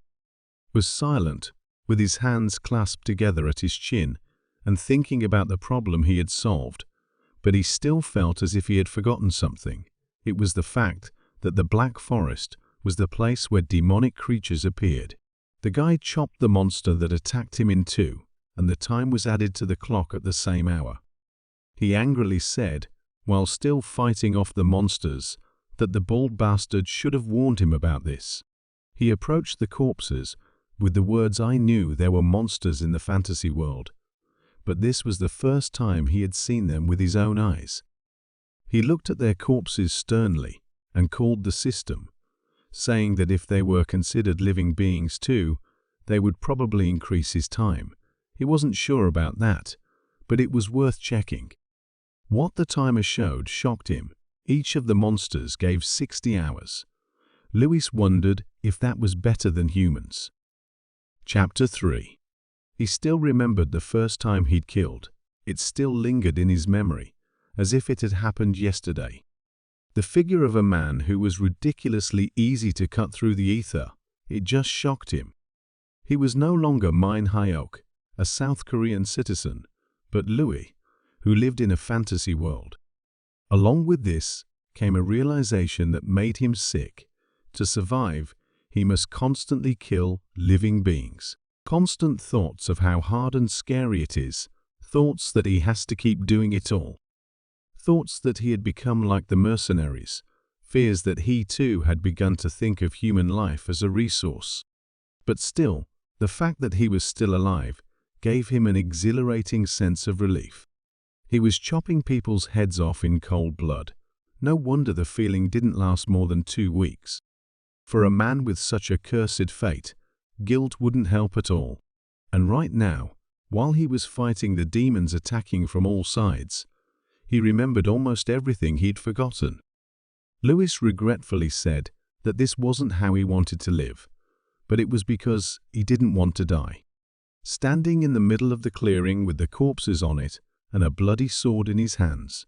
He was silent, with his hands clasped together at his chin, and thinking about the problem he had solved, but he still felt as if he had forgotten something. It was the fact that the Black Forest was the place where demonic creatures appeared. The guy chopped the monster that attacked him in 2, and the time was added to the clock at the same hour. He angrily said, while still fighting off the monsters, that the bald bastard should have warned him about this. He approached the corpses with the words, "I knew there were monsters in the fantasy world," but this was the first time he had seen them with his own eyes. He looked at their corpses sternly and called the system, saying that if they were considered living beings too, they would probably increase his time. He wasn't sure about that, but it was worth checking. What the timer showed shocked him. Each of the monsters gave 60 hours. Louis wondered if that was better than humans. Chapter 3. He still remembered the first time he'd killed. It still lingered in his memory, as if it had happened yesterday. The figure of a man who was ridiculously easy to cut through the ether. It just shocked him. He was no longer Hyuk, a South Korean citizen, but Louis, who lived in a fantasy world. Along with this came a realization that made him sick. To survive, he must constantly kill living beings. Constant thoughts of how hard and scary it is, thoughts that he has to keep doing it all. Thoughts that he had become like the mercenaries, fears that he too had begun to think of human life as a resource. But still, the fact that he was still alive gave him an exhilarating sense of relief. He was chopping people's heads off in cold blood. No wonder the feeling didn't last more than 2 weeks. For a man with such a cursed fate, guilt wouldn't help at all. And right now, while he was fighting the demons attacking from all sides, he remembered almost everything he'd forgotten. Louis regretfully said that this wasn't how he wanted to live, but it was because he didn't want to die. Standing in the middle of the clearing with the corpses on it and a bloody sword in his hands,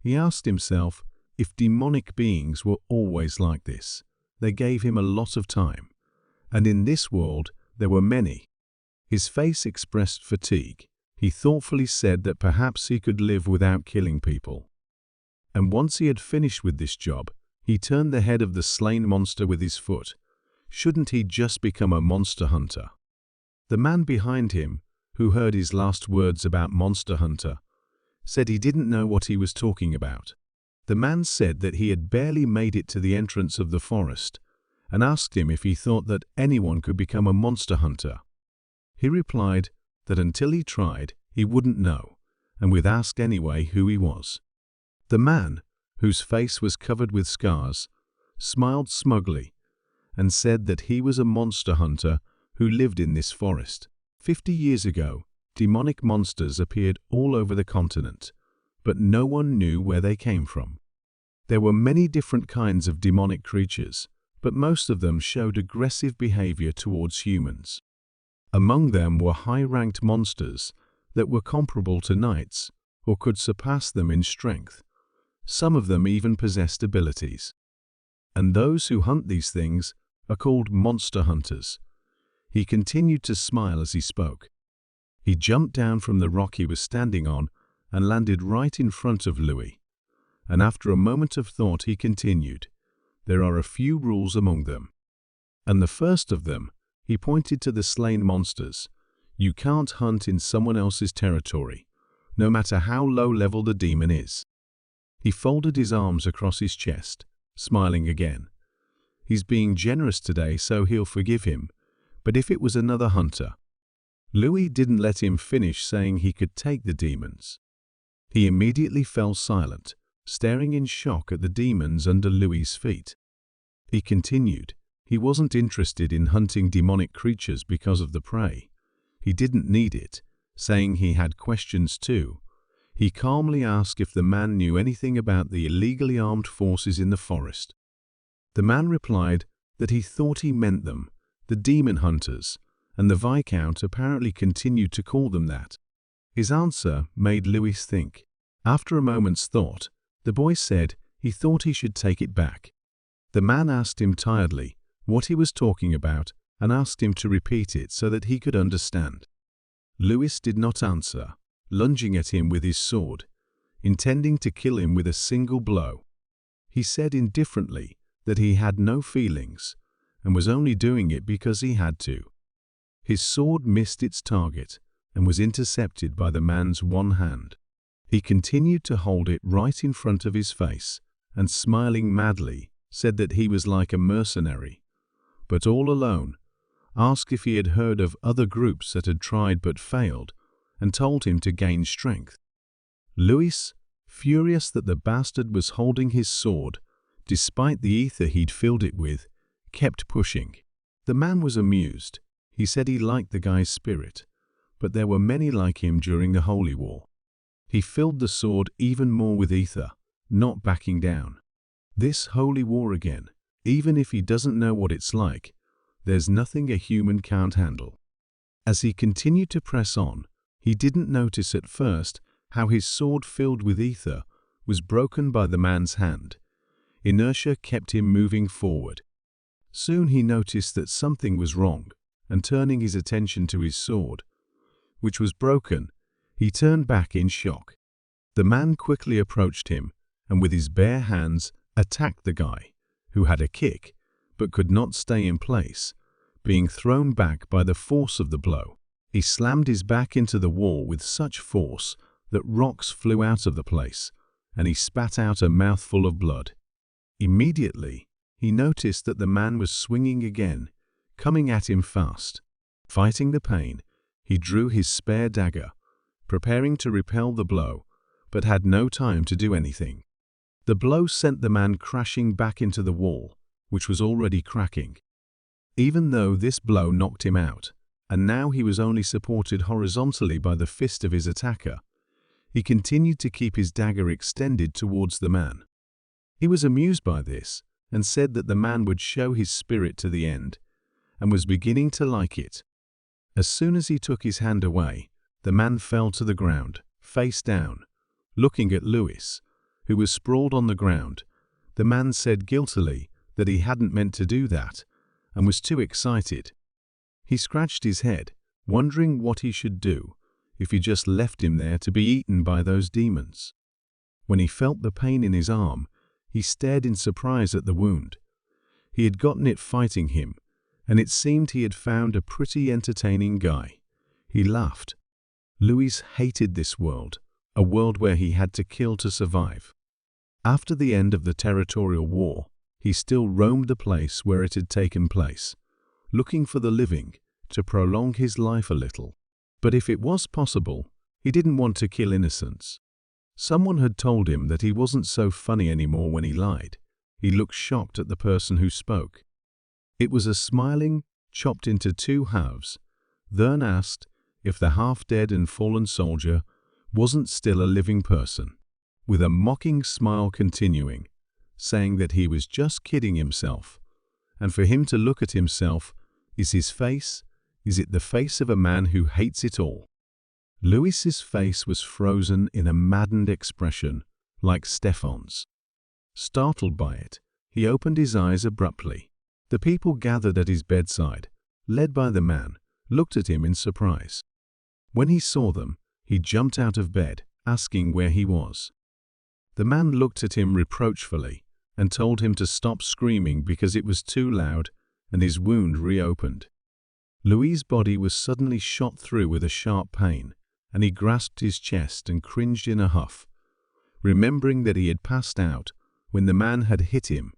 he asked himself if demonic beings were always like this. They gave him a lot of time, and in this world there were many. His face expressed fatigue. He thoughtfully said that perhaps he could live without killing people. And once he had finished with this job, he turned the head of the slain monster with his foot. Shouldn't he just become a monster hunter? The man behind him, who heard his last words about monster hunter, said he didn't know what he was talking about. The man said that he had barely made it to the entrance of the forest and asked him if he thought that anyone could become a monster hunter. He replied that until he tried, he wouldn't know, and would ask anyway who he was. The man, whose face was covered with scars, smiled smugly and said that he was a monster hunter who lived in this forest. 50 years ago, demonic monsters appeared all over the continent, but no one knew where they came from. There were many different kinds of demonic creatures, but most of them showed aggressive behavior towards humans. Among them were high-ranked monsters that were comparable to knights or could surpass them in strength. Some of them even possessed abilities. And those who hunt these things are called monster hunters. He continued to smile as he spoke. He jumped down from the rock he was standing on and landed right in front of Louis. And after a moment of thought he continued, "There are a few rules among them. And the first of them," he pointed to the slain monsters, "you can't hunt in someone else's territory, no matter how low level the demon is." He folded his arms across his chest, smiling again. He's being generous today, so he'll forgive him. But if it was another hunter? Louis didn't let him finish saying he could take the demons. He immediately fell silent, staring in shock at the demons under Louis's feet. He continued, he wasn't interested in hunting demonic creatures because of the prey. He didn't need it, saying he had questions too. He calmly asked if the man knew anything about the illegally armed forces in the forest. The man replied that he thought he meant them, the demon hunters, and the Viscount apparently continued to call them that. His answer made Louis think. After a moment's thought, the boy said he thought he should take it back. The man asked him tiredly what he was talking about and asked him to repeat it so that he could understand. Louis did not answer, lunging at him with his sword, intending to kill him with a single blow. He said indifferently that he had no feelings and was only doing it because he had to. His sword missed its target and was intercepted by the man's one hand. He continued to hold it right in front of his face and, smiling madly, said that he was like a mercenary, but all alone, asked if he had heard of other groups that had tried but failed, and told him to gain strength. Louis, furious that the bastard was holding his sword, despite the ether he'd filled it with, kept pushing. The man was amused. He said he liked the guy's spirit, but there were many like him during the Holy War. He filled the sword even more with ether, not backing down. This holy war again, even if he doesn't know what it's like, there's nothing a human can't handle. As he continued to press on, he didn't notice at first how his sword filled with ether was broken by the man's hand. Inertia kept him moving forward. Soon he noticed that something was wrong, and turning his attention to his sword, which was broken, he turned back in shock. The man quickly approached him and with his bare hands attacked the guy, who had a kick but could not stay in place, being thrown back by the force of the blow. He slammed his back into the wall with such force that rocks flew out of the place, and he spat out a mouthful of blood. Immediately, he noticed that the man was swinging again, coming at him fast. Fighting the pain, he drew his spare dagger, preparing to repel the blow, but had no time to do anything. The blow sent the man crashing back into the wall, which was already cracking. Even though this blow knocked him out, and now he was only supported horizontally by the fist of his attacker, he continued to keep his dagger extended towards the man. He was amused by this, and said that the man would show his spirit to the end, and was beginning to like it. As soon as he took his hand away, the man fell to the ground, face down, looking at Louis, who was sprawled on the ground. The man said guiltily that he hadn't meant to do that, and was too excited. He scratched his head, wondering what he should do if he just left him there to be eaten by those demons. When he felt the pain in his arm, he stared in surprise at the wound. He had gotten it fighting him, and it seemed he had found a pretty entertaining guy. He laughed. Louis hated this world, a world where he had to kill to survive. After the end of the territorial war, he still roamed the place where it had taken place, looking for the living to prolong his life a little. But if it was possible, he didn't want to kill innocents. Someone had told him that he wasn't so funny anymore when he lied. He looked shocked at the person who spoke. It was a smiling, chopped into two halves, then asked if the half-dead and fallen soldier wasn't still a living person, with a mocking smile continuing, saying that he was just kidding himself, and for him to look at himself is his face, Is it the face of a man who hates it all? Louis's face was frozen in a maddened expression, like Stefan's. Startled by it, he opened his eyes abruptly. The people gathered at his bedside, led by the man, looked at him in surprise. When he saw them, he jumped out of bed, asking where he was. The man looked at him reproachfully and told him to stop screaming because it was too loud, and his wound reopened. Louis's body was suddenly shot through with a sharp pain, and he grasped his chest and cringed in a huff, remembering that he had passed out when the man had hit him.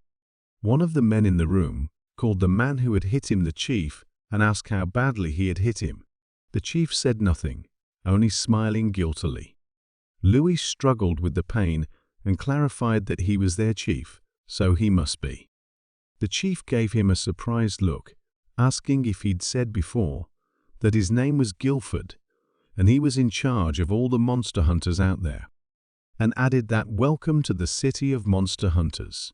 One of the men in the room called the man who had hit him the chief and asked how badly he had hit him. The chief said nothing, only smiling guiltily. Louis struggled with the pain and clarified that he was their chief, so he must be. The chief gave him a surprised look, asking if he'd said before that his name was Guilford and he was in charge of all the monster hunters out there, and added that welcome to the city of monster hunters.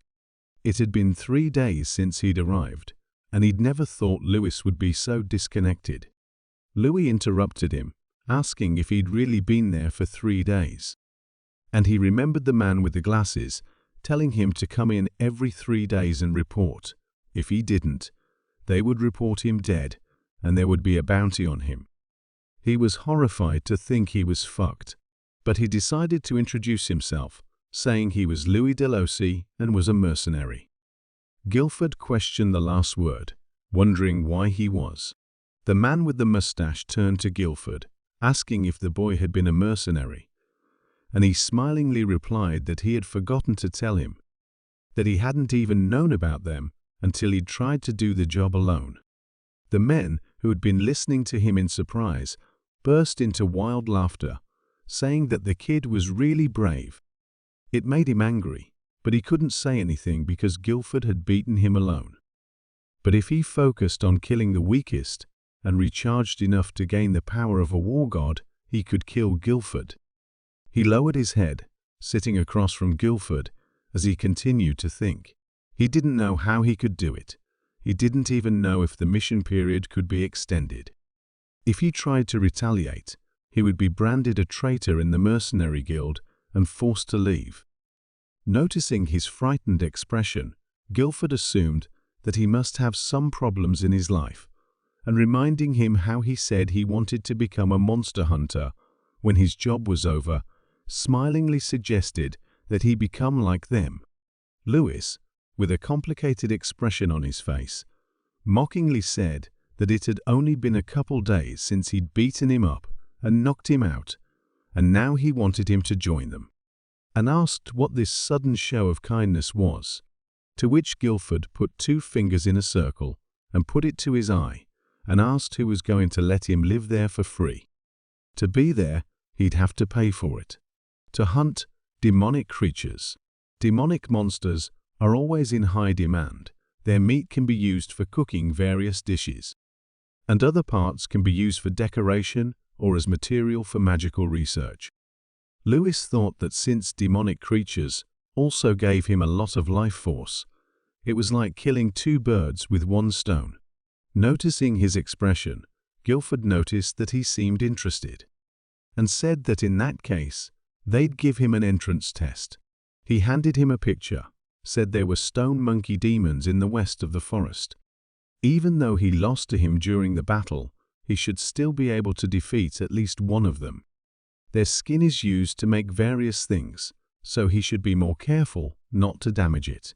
It had been 3 days since he'd arrived, and he'd never thought Louis would be so disconnected. Louis interrupted him, asking if he'd really been there for 3 days. And he remembered the man with the glasses telling him to come in every 3 days and report. If he didn't, they would report him dead, and there would be a bounty on him. He was horrified to think he was fucked, but he decided to introduce himself, saying he was Louis Delosy and was a mercenary. Guilford questioned the last word, wondering why he was. The man with the mustache turned to Guilford, asking if the boy had been a mercenary, and he smilingly replied that he had forgotten to tell him, that he hadn't even known about them until he'd tried to do the job alone. The men, who had been listening to him in surprise, burst into wild laughter, saying that the kid was really brave. It made him angry, but he couldn't say anything because Guilford had beaten him alone. But if he focused on killing the weakest and recharged enough to gain the power of a war god, he could kill Guilford. He lowered his head, sitting across from Guilford, as he continued to think. He didn't know how he could do it. He didn't even know if the mission period could be extended. If he tried to retaliate, he would be branded a traitor in the mercenary guild and forced to leave. Noticing his frightened expression, Guilford assumed that he must have some problems in his life, and reminding him how he said he wanted to become a monster hunter when his job was over, smilingly suggested that he become like them. Louis, with a complicated expression on his face, mockingly said that it had only been a couple days since he'd beaten him up and knocked him out, and now he wanted him to join them, and asked what this sudden show of kindness was, to which Guilford put 2 fingers in a circle and put it to his eye, and asked who was going to let him live there for free. To be there, he'd have to pay for it. To hunt demonic creatures. Demonic monsters are always in high demand. Their meat can be used for cooking various dishes, and other parts can be used for decoration or as material for magical research. Louis thought that since demonic creatures also gave him a lot of life force, it was like killing 2 birds with 1 stone. Noticing his expression, Guilford noticed that he seemed interested, and said that in that case, they'd give him an entrance test. He handed him a picture, said there were stone monkey demons in the west of the forest. Even though he lost to him during the battle, he should still be able to defeat at least one of them. Their skin is used to make various things, so he should be more careful not to damage it.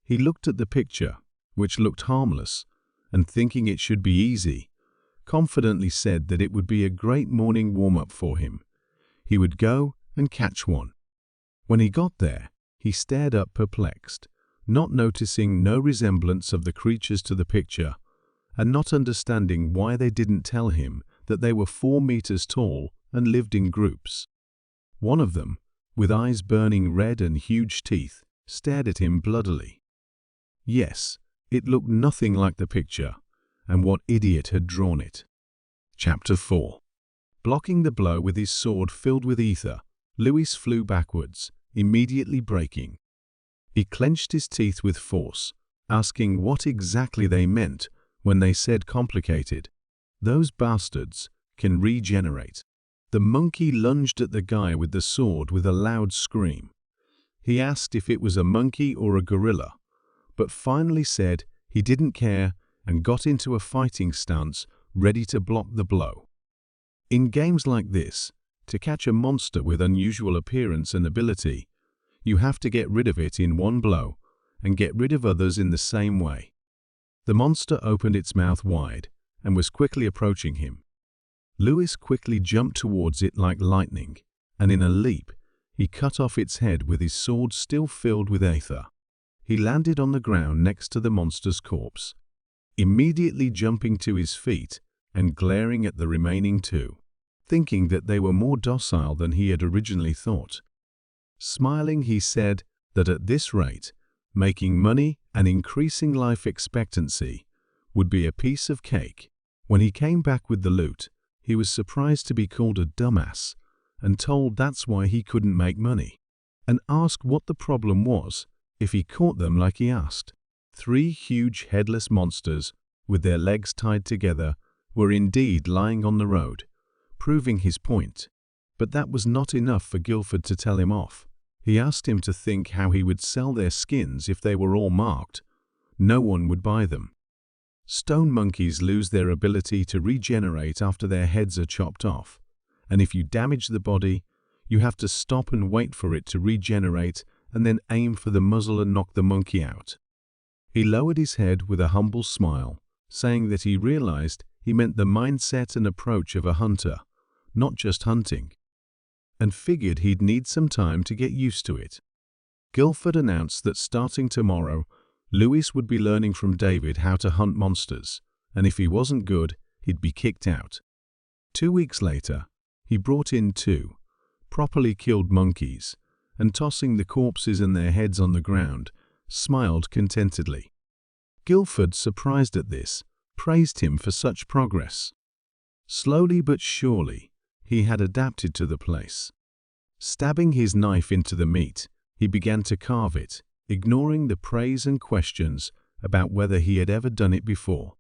He looked at the picture, which looked harmless, and thinking it should be easy, confidently said that it would be a great morning warm-up for him. He would go and catch one. When he got there, he stared up perplexed, not noticing no resemblance of the creatures to the picture, and not understanding why they didn't tell him that they were 4 meters tall and lived in groups. One of them, with eyes burning red and huge teeth, stared at him bloodily. Yes, it looked nothing like the picture, and what idiot had drawn it? Chapter 4. Blocking the blow with his sword filled with ether, Louis flew backwards, immediately breaking. He clenched his teeth with force, asking what exactly they meant when they said complicated. Those bastards can regenerate. The monkey lunged at the guy with the sword with a loud scream. He asked if it was a monkey or a gorilla, but finally said he didn't care and got into a fighting stance, ready to block the blow. In games like this, to catch a monster with unusual appearance and ability, you have to get rid of it in one blow and get rid of others in the same way. The monster opened its mouth wide and was quickly approaching him. Lewis quickly jumped towards it like lightning, and in a leap, he cut off its head with his sword still filled with ether. He landed on the ground next to the monster's corpse, immediately jumping to his feet and glaring at the remaining two, thinking that they were more docile than he had originally thought. Smiling, he said that at this rate, making money and increasing life expectancy would be a piece of cake. When he came back with the loot, he was surprised to be called a dumbass and told that's why he couldn't make money, and asked what the problem was if he caught them like he asked. 3 huge headless monsters with their legs tied together were indeed lying on the road, proving his point. But that was not enough for Guilford to tell him off. He asked him to think how he would sell their skins if they were all marked. No one would buy them. Stone monkeys lose their ability to regenerate after their heads are chopped off, and if you damage the body, you have to stop and wait for it to regenerate and then aim for the muzzle and knock the monkey out. He lowered his head with a humble smile, saying that he realized he meant the mindset and approach of a hunter, not just hunting, and figured he'd need some time to get used to it. Guilford announced that starting tomorrow, Lewis would be learning from David how to hunt monsters, and if he wasn't good, he'd be kicked out. 2 weeks later, he brought in 2 properly killed monkeys, and tossing the corpses and their heads on the ground, smiled contentedly. Guilford, surprised at this, praised him for such progress. Slowly but surely, he had adapted to the place. Stabbing his knife into the meat, he began to carve it, ignoring the praise and questions about whether he had ever done it before.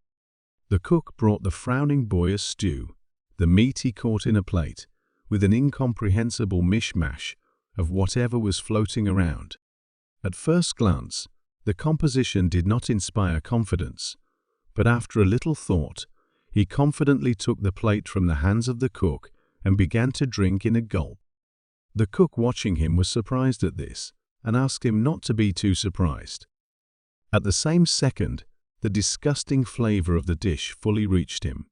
The cook brought the frowning boy a stew, the meat he caught in a plate, with an incomprehensible mishmash of whatever was floating around. At first glance, the composition did not inspire confidence, but after a little thought, he confidently took the plate from the hands of the cook and began to drink in a gulp. The cook, watching him, was surprised at this and asked him not to be too surprised. At the same second, the disgusting flavor of the dish fully reached him.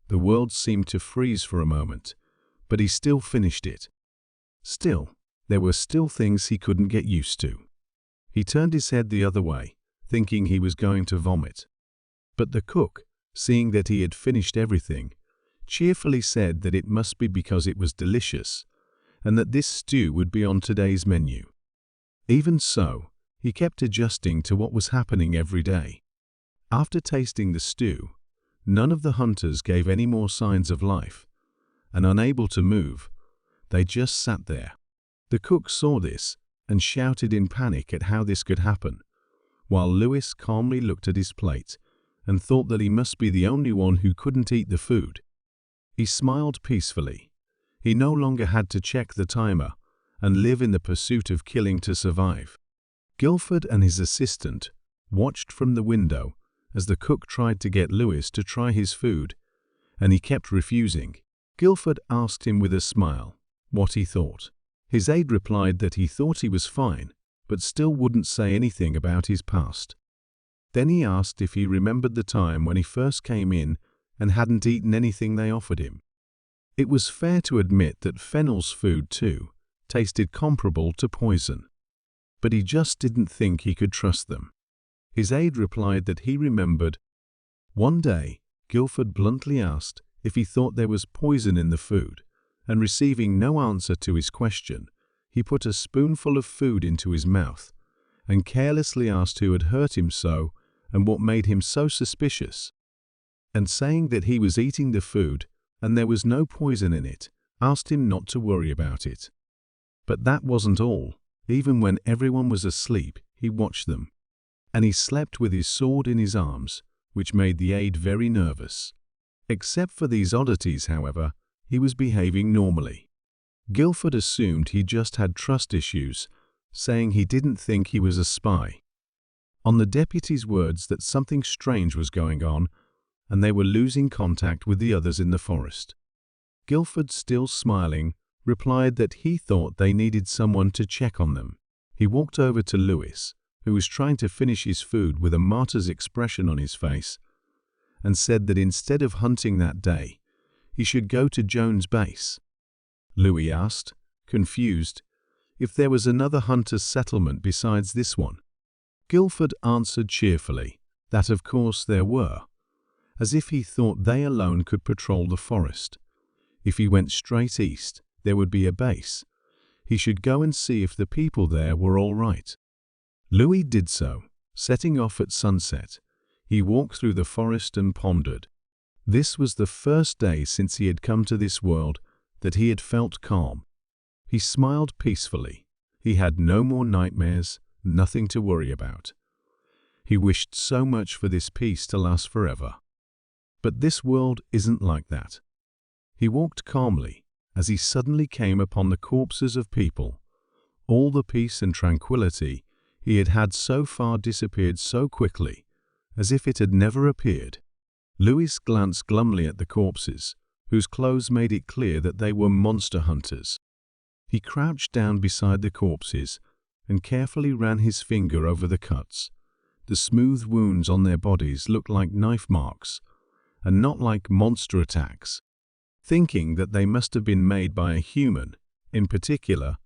The world seemed to freeze for a moment, but he still finished it. Still, there were still things he couldn't get used to. He turned his head the other way, thinking he was going to vomit. But the cook, seeing that he had finished everything, cheerfully said that it must be because it was delicious, and that this stew would be on today's menu. Even so, he kept adjusting to what was happening every day. After tasting the stew, none of the hunters gave any more signs of life, and unable to move, they just sat there. The cook saw this and shouted in panic at how this could happen, while Lewis calmly looked at his plate and thought that he must be the only one who couldn't eat the food. He smiled peacefully. He no longer had to check the timer and live in the pursuit of killing to survive. Guilford and his assistant watched from the window as the cook tried to get Lewis to try his food, and he kept refusing. Guilford asked him with a smile what he thought. His aide replied that he thought he was fine, but still wouldn't say anything about his past. Then he asked if he remembered the time when he first came in and hadn't eaten anything they offered him. It was fair to admit that Fennel's food, too, tasted comparable to poison, but he just didn't think he could trust them. His aide replied that he remembered. One day, Guilford bluntly asked if he thought there was poison in the food, and receiving no answer to his question, he put a spoonful of food into his mouth and carelessly asked who had hurt him so and what made him so suspicious. And saying that he was eating the food and there was no poison in it, asked him not to worry about it. But that wasn't all. Even when everyone was asleep, he watched them. And he slept with his sword in his arms, which made the aide very nervous. Except for these oddities, however, he was behaving normally. Guilford assumed he just had trust issues, saying he didn't think he was a spy. On the deputy's words that something strange was going on, and they were losing contact with the others in the forest. Guilford, still smiling, replied that he thought they needed someone to check on them. He walked over to Lewis, who was trying to finish his food with a martyr's expression on his face, and said that instead of hunting that day, he should go to Jones base. Louis asked, confused, if there was another hunter's settlement besides this one. Guilford answered cheerfully that of course there were, as if he thought they alone could patrol the forest. If he went straight east, there would be a base. He should go and see if the people there were all right. Louis did so, setting off at sunset. He walked through the forest and pondered. This was the first day since he had come to this world that he had felt calm. He smiled peacefully. He had no more nightmares, nothing to worry about. He wished so much for this peace to last forever. But this world isn't like that. He walked calmly as he suddenly came upon the corpses of people. All the peace and tranquility he had had so far disappeared so quickly, as if it had never appeared. Louis glanced glumly at the corpses, whose clothes made it clear that they were monster hunters. He crouched down beside the corpses and carefully ran his finger over the cuts. The smooth wounds on their bodies looked like knife marks, and not like monster attacks. Thinking that they must have been made by a human, in particular,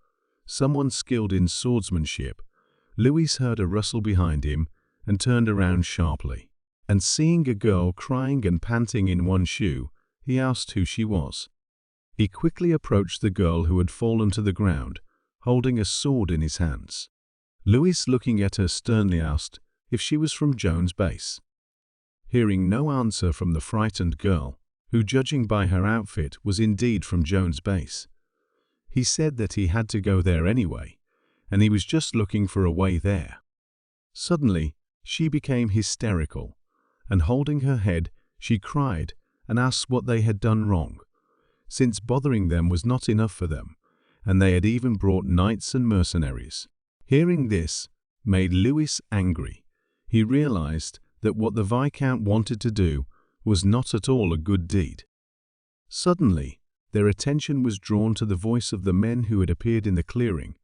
someone skilled in swordsmanship, Louis heard a rustle behind him and turned around sharply. And seeing a girl crying and panting in one shoe, he asked who she was. He quickly approached the girl who had fallen to the ground, holding a sword in his hands. Louis, looking at her sternly, asked if she was from Jones base. Hearing no answer from the frightened girl, who, judging by her outfit, was indeed from Jones base, he said that he had to go there anyway, and he was just looking for a way there. Suddenly, she became hysterical, and holding her head, she cried and asked what they had done wrong, since bothering them was not enough for them, and they had even brought knights and mercenaries. Hearing this made Louis angry. He realized that what the Viscount wanted to do was not at all a good deed. Suddenly, their attention was drawn to the voice of the men who had appeared in the clearing,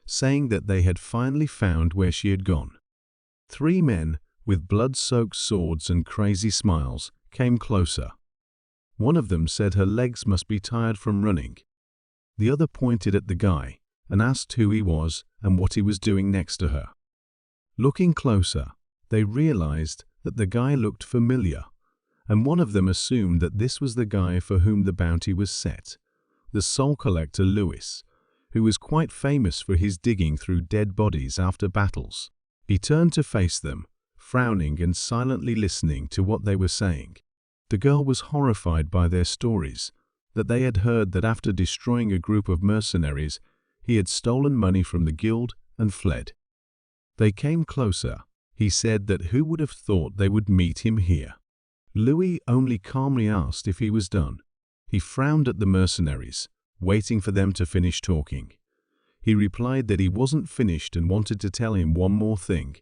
saying that they had finally found where she had gone. 3 men with blood-soaked swords and crazy smiles came closer. One of them said her legs must be tired from running. The other pointed at the guy and asked who he was and what he was doing next to her. Looking closer, they realized that the guy looked familiar, and one of them assumed that this was the guy for whom the bounty was set, the soul collector Louis, who was quite famous for his digging through dead bodies after battles. He turned to face them, frowning and silently listening to what they were saying. The girl was horrified by their stories, that they had heard that after destroying a group of mercenaries, he had stolen money from the guild and fled. They came closer. He said that who would have thought they would meet him here? Louis only calmly asked if he was done. He frowned at the mercenaries, waiting for them to finish talking. He replied that he wasn't finished and wanted to tell him one more thing.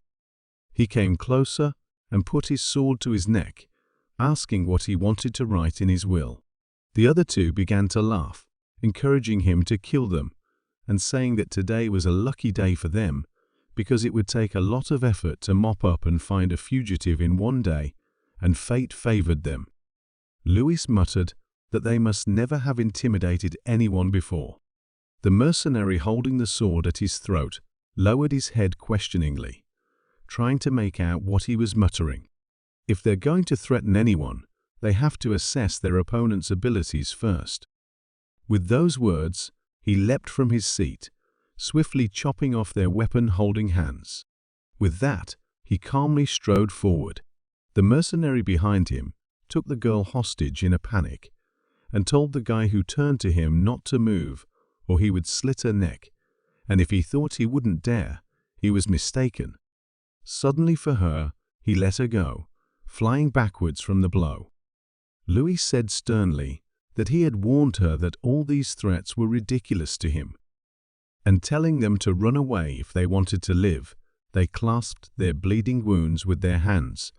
He came closer and put his sword to his neck, asking what he wanted to write in his will. The other 2 began to laugh, encouraging him to kill them, and saying that today was a lucky day for them, because it would take a lot of effort to mop up and find a fugitive in one day, and fate favored them. Louis muttered that they must never have intimidated anyone before. The mercenary holding the sword at his throat lowered his head questioningly, trying to make out what he was muttering. If they're going to threaten anyone, they have to assess their opponent's abilities first. With those words, he leapt from his seat, swiftly chopping off their weapon-holding hands. With that, he calmly strode forward. The mercenary behind him took the girl hostage in a panic and told the guy who turned to him not to move or he would slit her neck, and if he thought he wouldn't dare, he was mistaken. Suddenly for her, he let her go, flying backwards from the blow. Louis said sternly that he had warned her that all these threats were ridiculous to him, and telling them to run away if they wanted to live, they clasped their bleeding wounds with their hands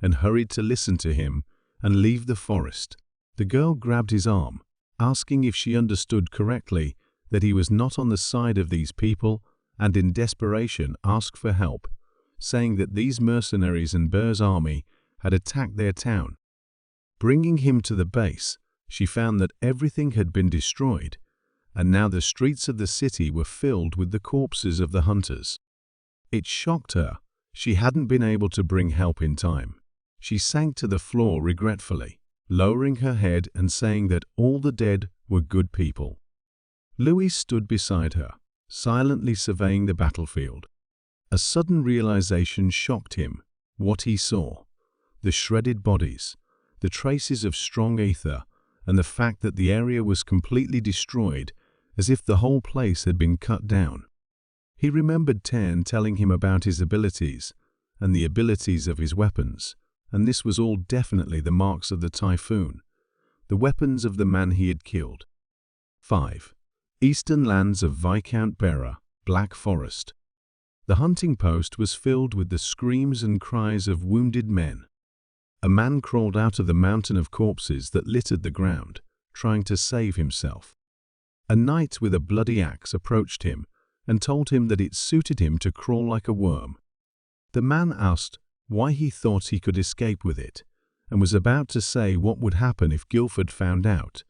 and hurried to listen to him and leave the forest. The girl grabbed his arm, asking if she understood correctly that he was not on the side of these people, and in desperation asked for help, saying that these mercenaries and Bear's army had attacked their town. Bringing him to the base, she found that everything had been destroyed, and now the streets of the city were filled with the corpses of the hunters. It shocked her. She hadn't been able to bring help in time. She sank to the floor regretfully, lowering her head and saying that all the dead were good people. Louis stood beside her, silently surveying the battlefield. A sudden realization shocked him. What he saw: the shredded bodies, the traces of strong ether, and the fact that the area was completely destroyed, as if the whole place had been cut down. He remembered Ten telling him about his abilities and the abilities of his weapons, and this was all definitely the marks of the typhoon, the weapons of the man he had killed. 5. Eastern lands of Viscount Bera, Black Forest. The hunting post was filled with the screams and cries of wounded men. A man crawled out of the mountain of corpses that littered the ground, trying to save himself. A knight with a bloody axe approached him and told him that it suited him to crawl like a worm. The man asked why he thought he could escape with it, and was about to say what would happen if Guilford found out,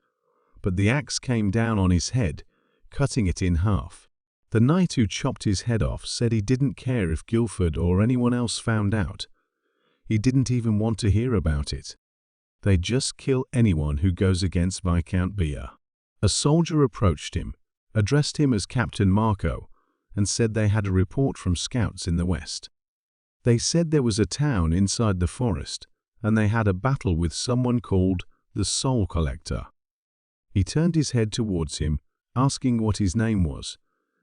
but the axe came down on his head, cutting it in half. The knight who chopped his head off said he didn't care if Guilford or anyone else found out. He didn't even want to hear about it. They'd just kill anyone who goes against Viscount Bera. A soldier approached him, addressed him as Captain Marco, and said they had a report from scouts in the west. They said there was a town inside the forest, and they had a battle with someone called the Soul Collector. He turned his head towards him, asking what his name was,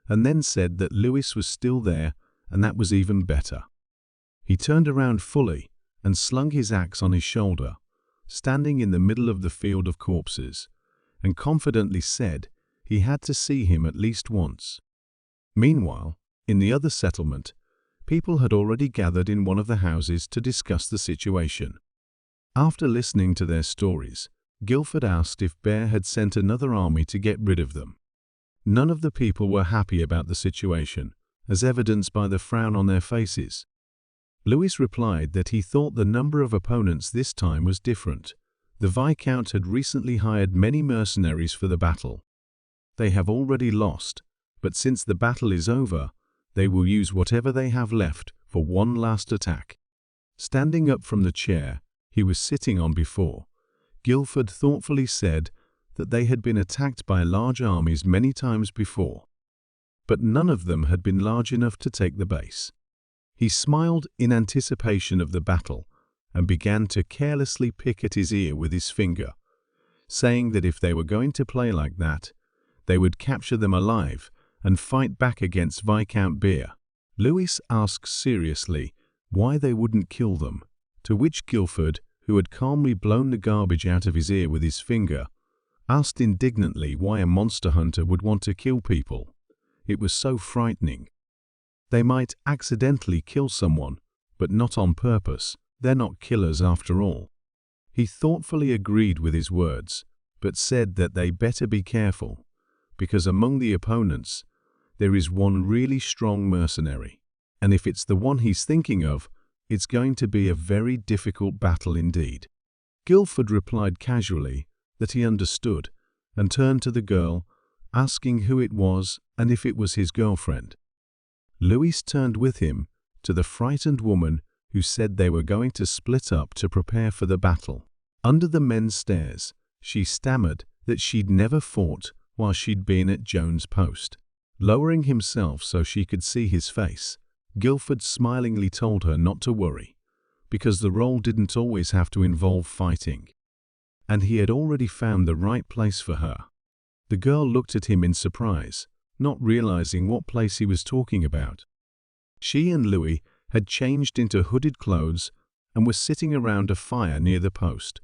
and then said that Louis was still there, and that was even better. He turned around fully and slung his axe on his shoulder, standing in the middle of the field of corpses, and confidently said he had to see him at least once. Meanwhile, in the other settlement, people had already gathered in one of the houses to discuss the situation. After listening to their stories, Guilford asked if Bear had sent another army to get rid of them. None of the people were happy about the situation, as evidenced by the frown on their faces. Louis replied that he thought the number of opponents this time was different. The Viscount had recently hired many mercenaries for the battle. They have already lost, but since the battle is over, they will use whatever they have left for one last attack. Standing up from the chair he was sitting on before, Guilford thoughtfully said that they had been attacked by large armies many times before, but none of them had been large enough to take the base. He smiled in anticipation of the battle and began to carelessly pick at his ear with his finger, saying that if they were going to play like that, they would capture them alive and fight back against Viscount Bera. Louis asked seriously why they wouldn't kill them, to which Guilford, who had calmly blown the garbage out of his ear with his finger, asked indignantly why a monster hunter would want to kill people. It was so frightening. They might accidentally kill someone, but not on purpose. They're not killers after all. He thoughtfully agreed with his words, but said that they better be careful, because among the opponents, there is one really strong mercenary, and if it's the one he's thinking of, it's going to be a very difficult battle indeed. Guilford replied casually that he understood, and turned to the girl, asking who it was and if it was his girlfriend. Louis turned with him to the frightened woman who said they were going to split up to prepare for the battle. Under the men's stares, she stammered that she'd never fought while she'd been at Joan's post. Lowering himself so she could see his face, Guilford smilingly told her not to worry, because the role didn't always have to involve fighting, and he had already found the right place for her. The girl looked at him in surprise, not realizing what place he was talking about. She and Louis had changed into hooded clothes and were sitting around a fire near the post,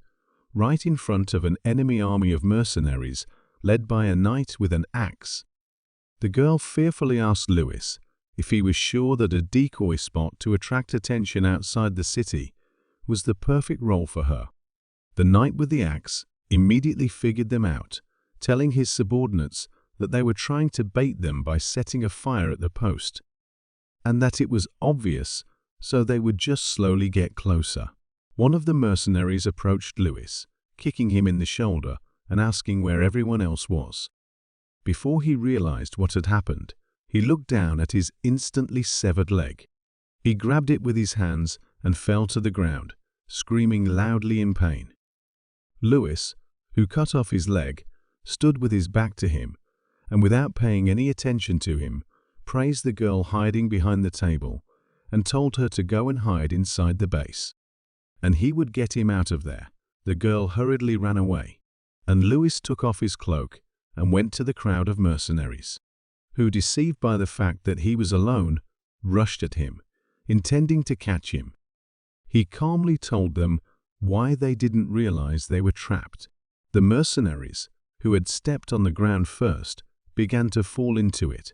right in front of an enemy army of mercenaries led by a knight with an axe. The girl fearfully asked Lewis if he was sure that a decoy spot to attract attention outside the city was the perfect role for her. The knight with the axe immediately figured them out, telling his subordinates that they were trying to bait them by setting a fire at the post, and that it was obvious, so they would just slowly get closer. One of the mercenaries approached Lewis, kicking him in the shoulder and asking where everyone else was. Before he realized what had happened, he looked down at his instantly severed leg. He grabbed it with his hands and fell to the ground, screaming loudly in pain. Lewis, who cut off his leg, stood with his back to him, and without paying any attention to him, praised the girl hiding behind the table and told her to go and hide inside the base. And he would get him out of there. The girl hurriedly ran away, and Lewis took off his cloak and went to the crowd of mercenaries, who, deceived by the fact that he was alone, rushed at him, intending to catch him. He calmly told them why they didn't realize they were trapped. The mercenaries, who had stepped on the ground first, began to fall into it,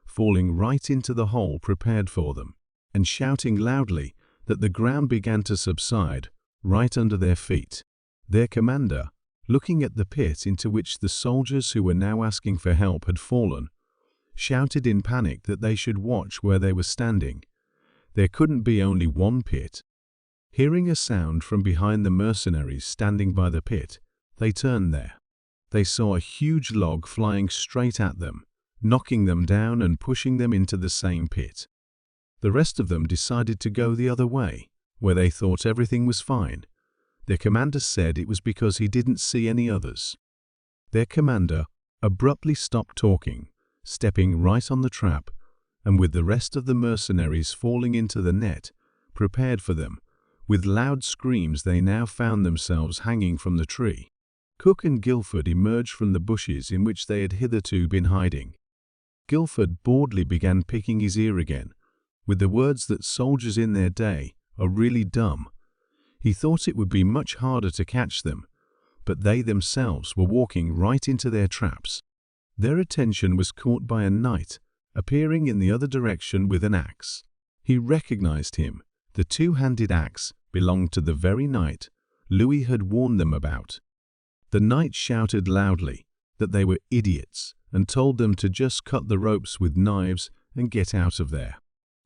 falling right into the hole prepared for them, and shouting loudly that the ground began to subside right under their feet. Their commander, looking at the pit into which the soldiers who were now asking for help had fallen, shouted in panic that they should watch where they were standing. There couldn't be only one pit. Hearing a sound from behind the mercenaries standing by the pit, they turned there. They saw a huge log flying straight at them, knocking them down and pushing them into the same pit. The rest of them decided to go the other way, where they thought everything was fine. Their commander said it was because he didn't see any others. Their commander abruptly stopped talking, stepping right on the trap, and with the rest of the mercenaries falling into the net prepared for them, with loud screams they now found themselves hanging from the tree. Cook and Guilford emerged from the bushes in which they had hitherto been hiding. Guilford boredly began picking his ear again, with the words that soldiers in their day are really dumb. He thought it would be much harder to catch them, but they themselves were walking right into their traps. Their attention was caught by a knight appearing in the other direction with an axe. He recognized him. The two-handed axe belonged to the very knight Louis had warned them about. The knight shouted loudly that they were idiots and told them to just cut the ropes with knives and get out of there.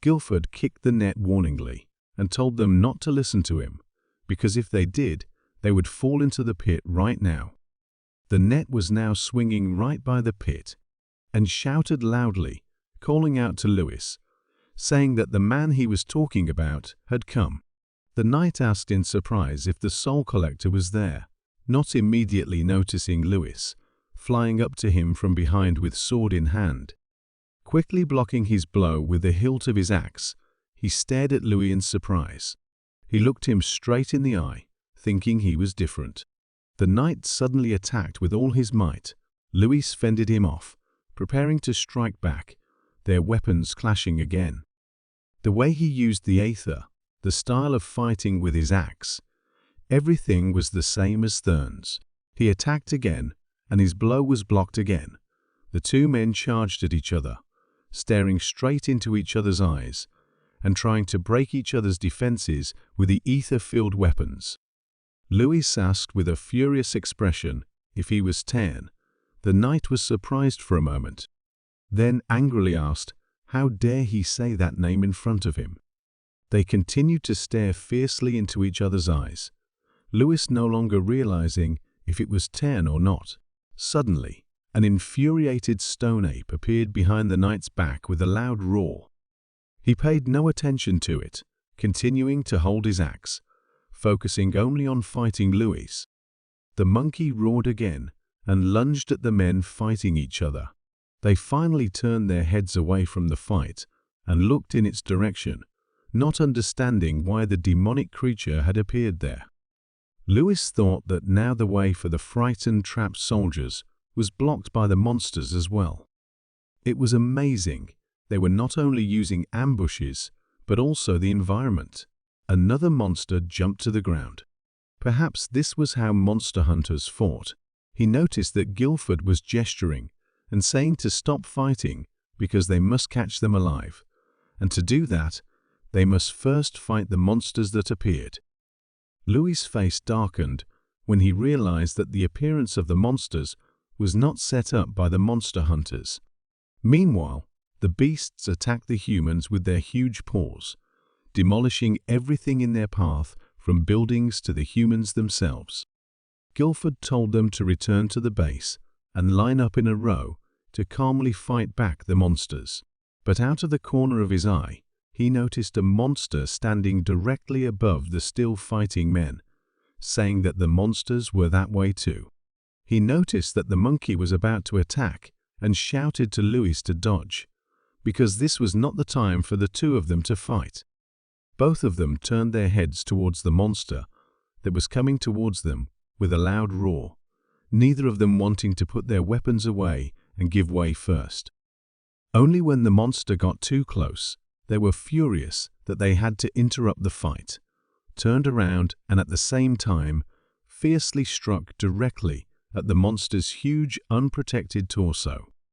Guilford kicked the net warningly and told them not to listen to him, because if they did, they would fall into the pit right now. The net was now swinging right by the pit, and shouted loudly, calling out to Lewis, saying that the man he was talking about had come. The knight asked in surprise if the soul collector was there, not immediately noticing Lewis, flying up to him from behind with sword in hand. Quickly blocking his blow with the hilt of his axe, he stared at Louis in surprise. He looked him straight in the eye, thinking he was different. The knight suddenly attacked with all his might. Louis fended him off, preparing to strike back, their weapons clashing again. The way he used the aether, the style of fighting with his axe, everything was the same as Thurn's. He attacked again, and his blow was blocked again. The two men charged at each other, staring straight into each other's eyes, and trying to break each other's defenses with the ether-filled weapons. Louis asked with a furious expression if he was Tern. The knight was surprised for a moment, then angrily asked how dare he say that name in front of him. They continued to stare fiercely into each other's eyes, Louis no longer realizing if it was Tern or not. Suddenly, an infuriated stone ape appeared behind the knight's back with a loud roar. He paid no attention to it, continuing to hold his axe, focusing only on fighting Louis. The monkey roared again and lunged at the men fighting each other. They finally turned their heads away from the fight and looked in its direction, not understanding why the demonic creature had appeared there. Louis thought that now the way for the frightened, trapped soldiers was blocked by the monsters as well. It was amazing. They were not only using ambushes, but also the environment. Another monster jumped to the ground. Perhaps this was how monster hunters fought. He noticed that Guilford was gesturing and saying to stop fighting because they must catch them alive, and to do that, they must first fight the monsters that appeared. Louis's face darkened when he realized that the appearance of the monsters was not set up by the monster hunters. Meanwhile, the beasts attacked the humans with their huge paws, demolishing everything in their path from buildings to the humans themselves. Guilford told them to return to the base and line up in a row to calmly fight back the monsters. But out of the corner of his eye, he noticed a monster standing directly above the still fighting men, saying that the monsters were that way too. He noticed that the monkey was about to attack and shouted to Louis to dodge, because this was not the time for the two of them to fight. Both of them turned their heads towards the monster that was coming towards them with a loud roar, neither of them wanting to put their weapons away and give way first. Only when the monster got too close, they were furious that they had to interrupt the fight, turned around and at the same time fiercely struck directly at the monster's huge unprotected torso.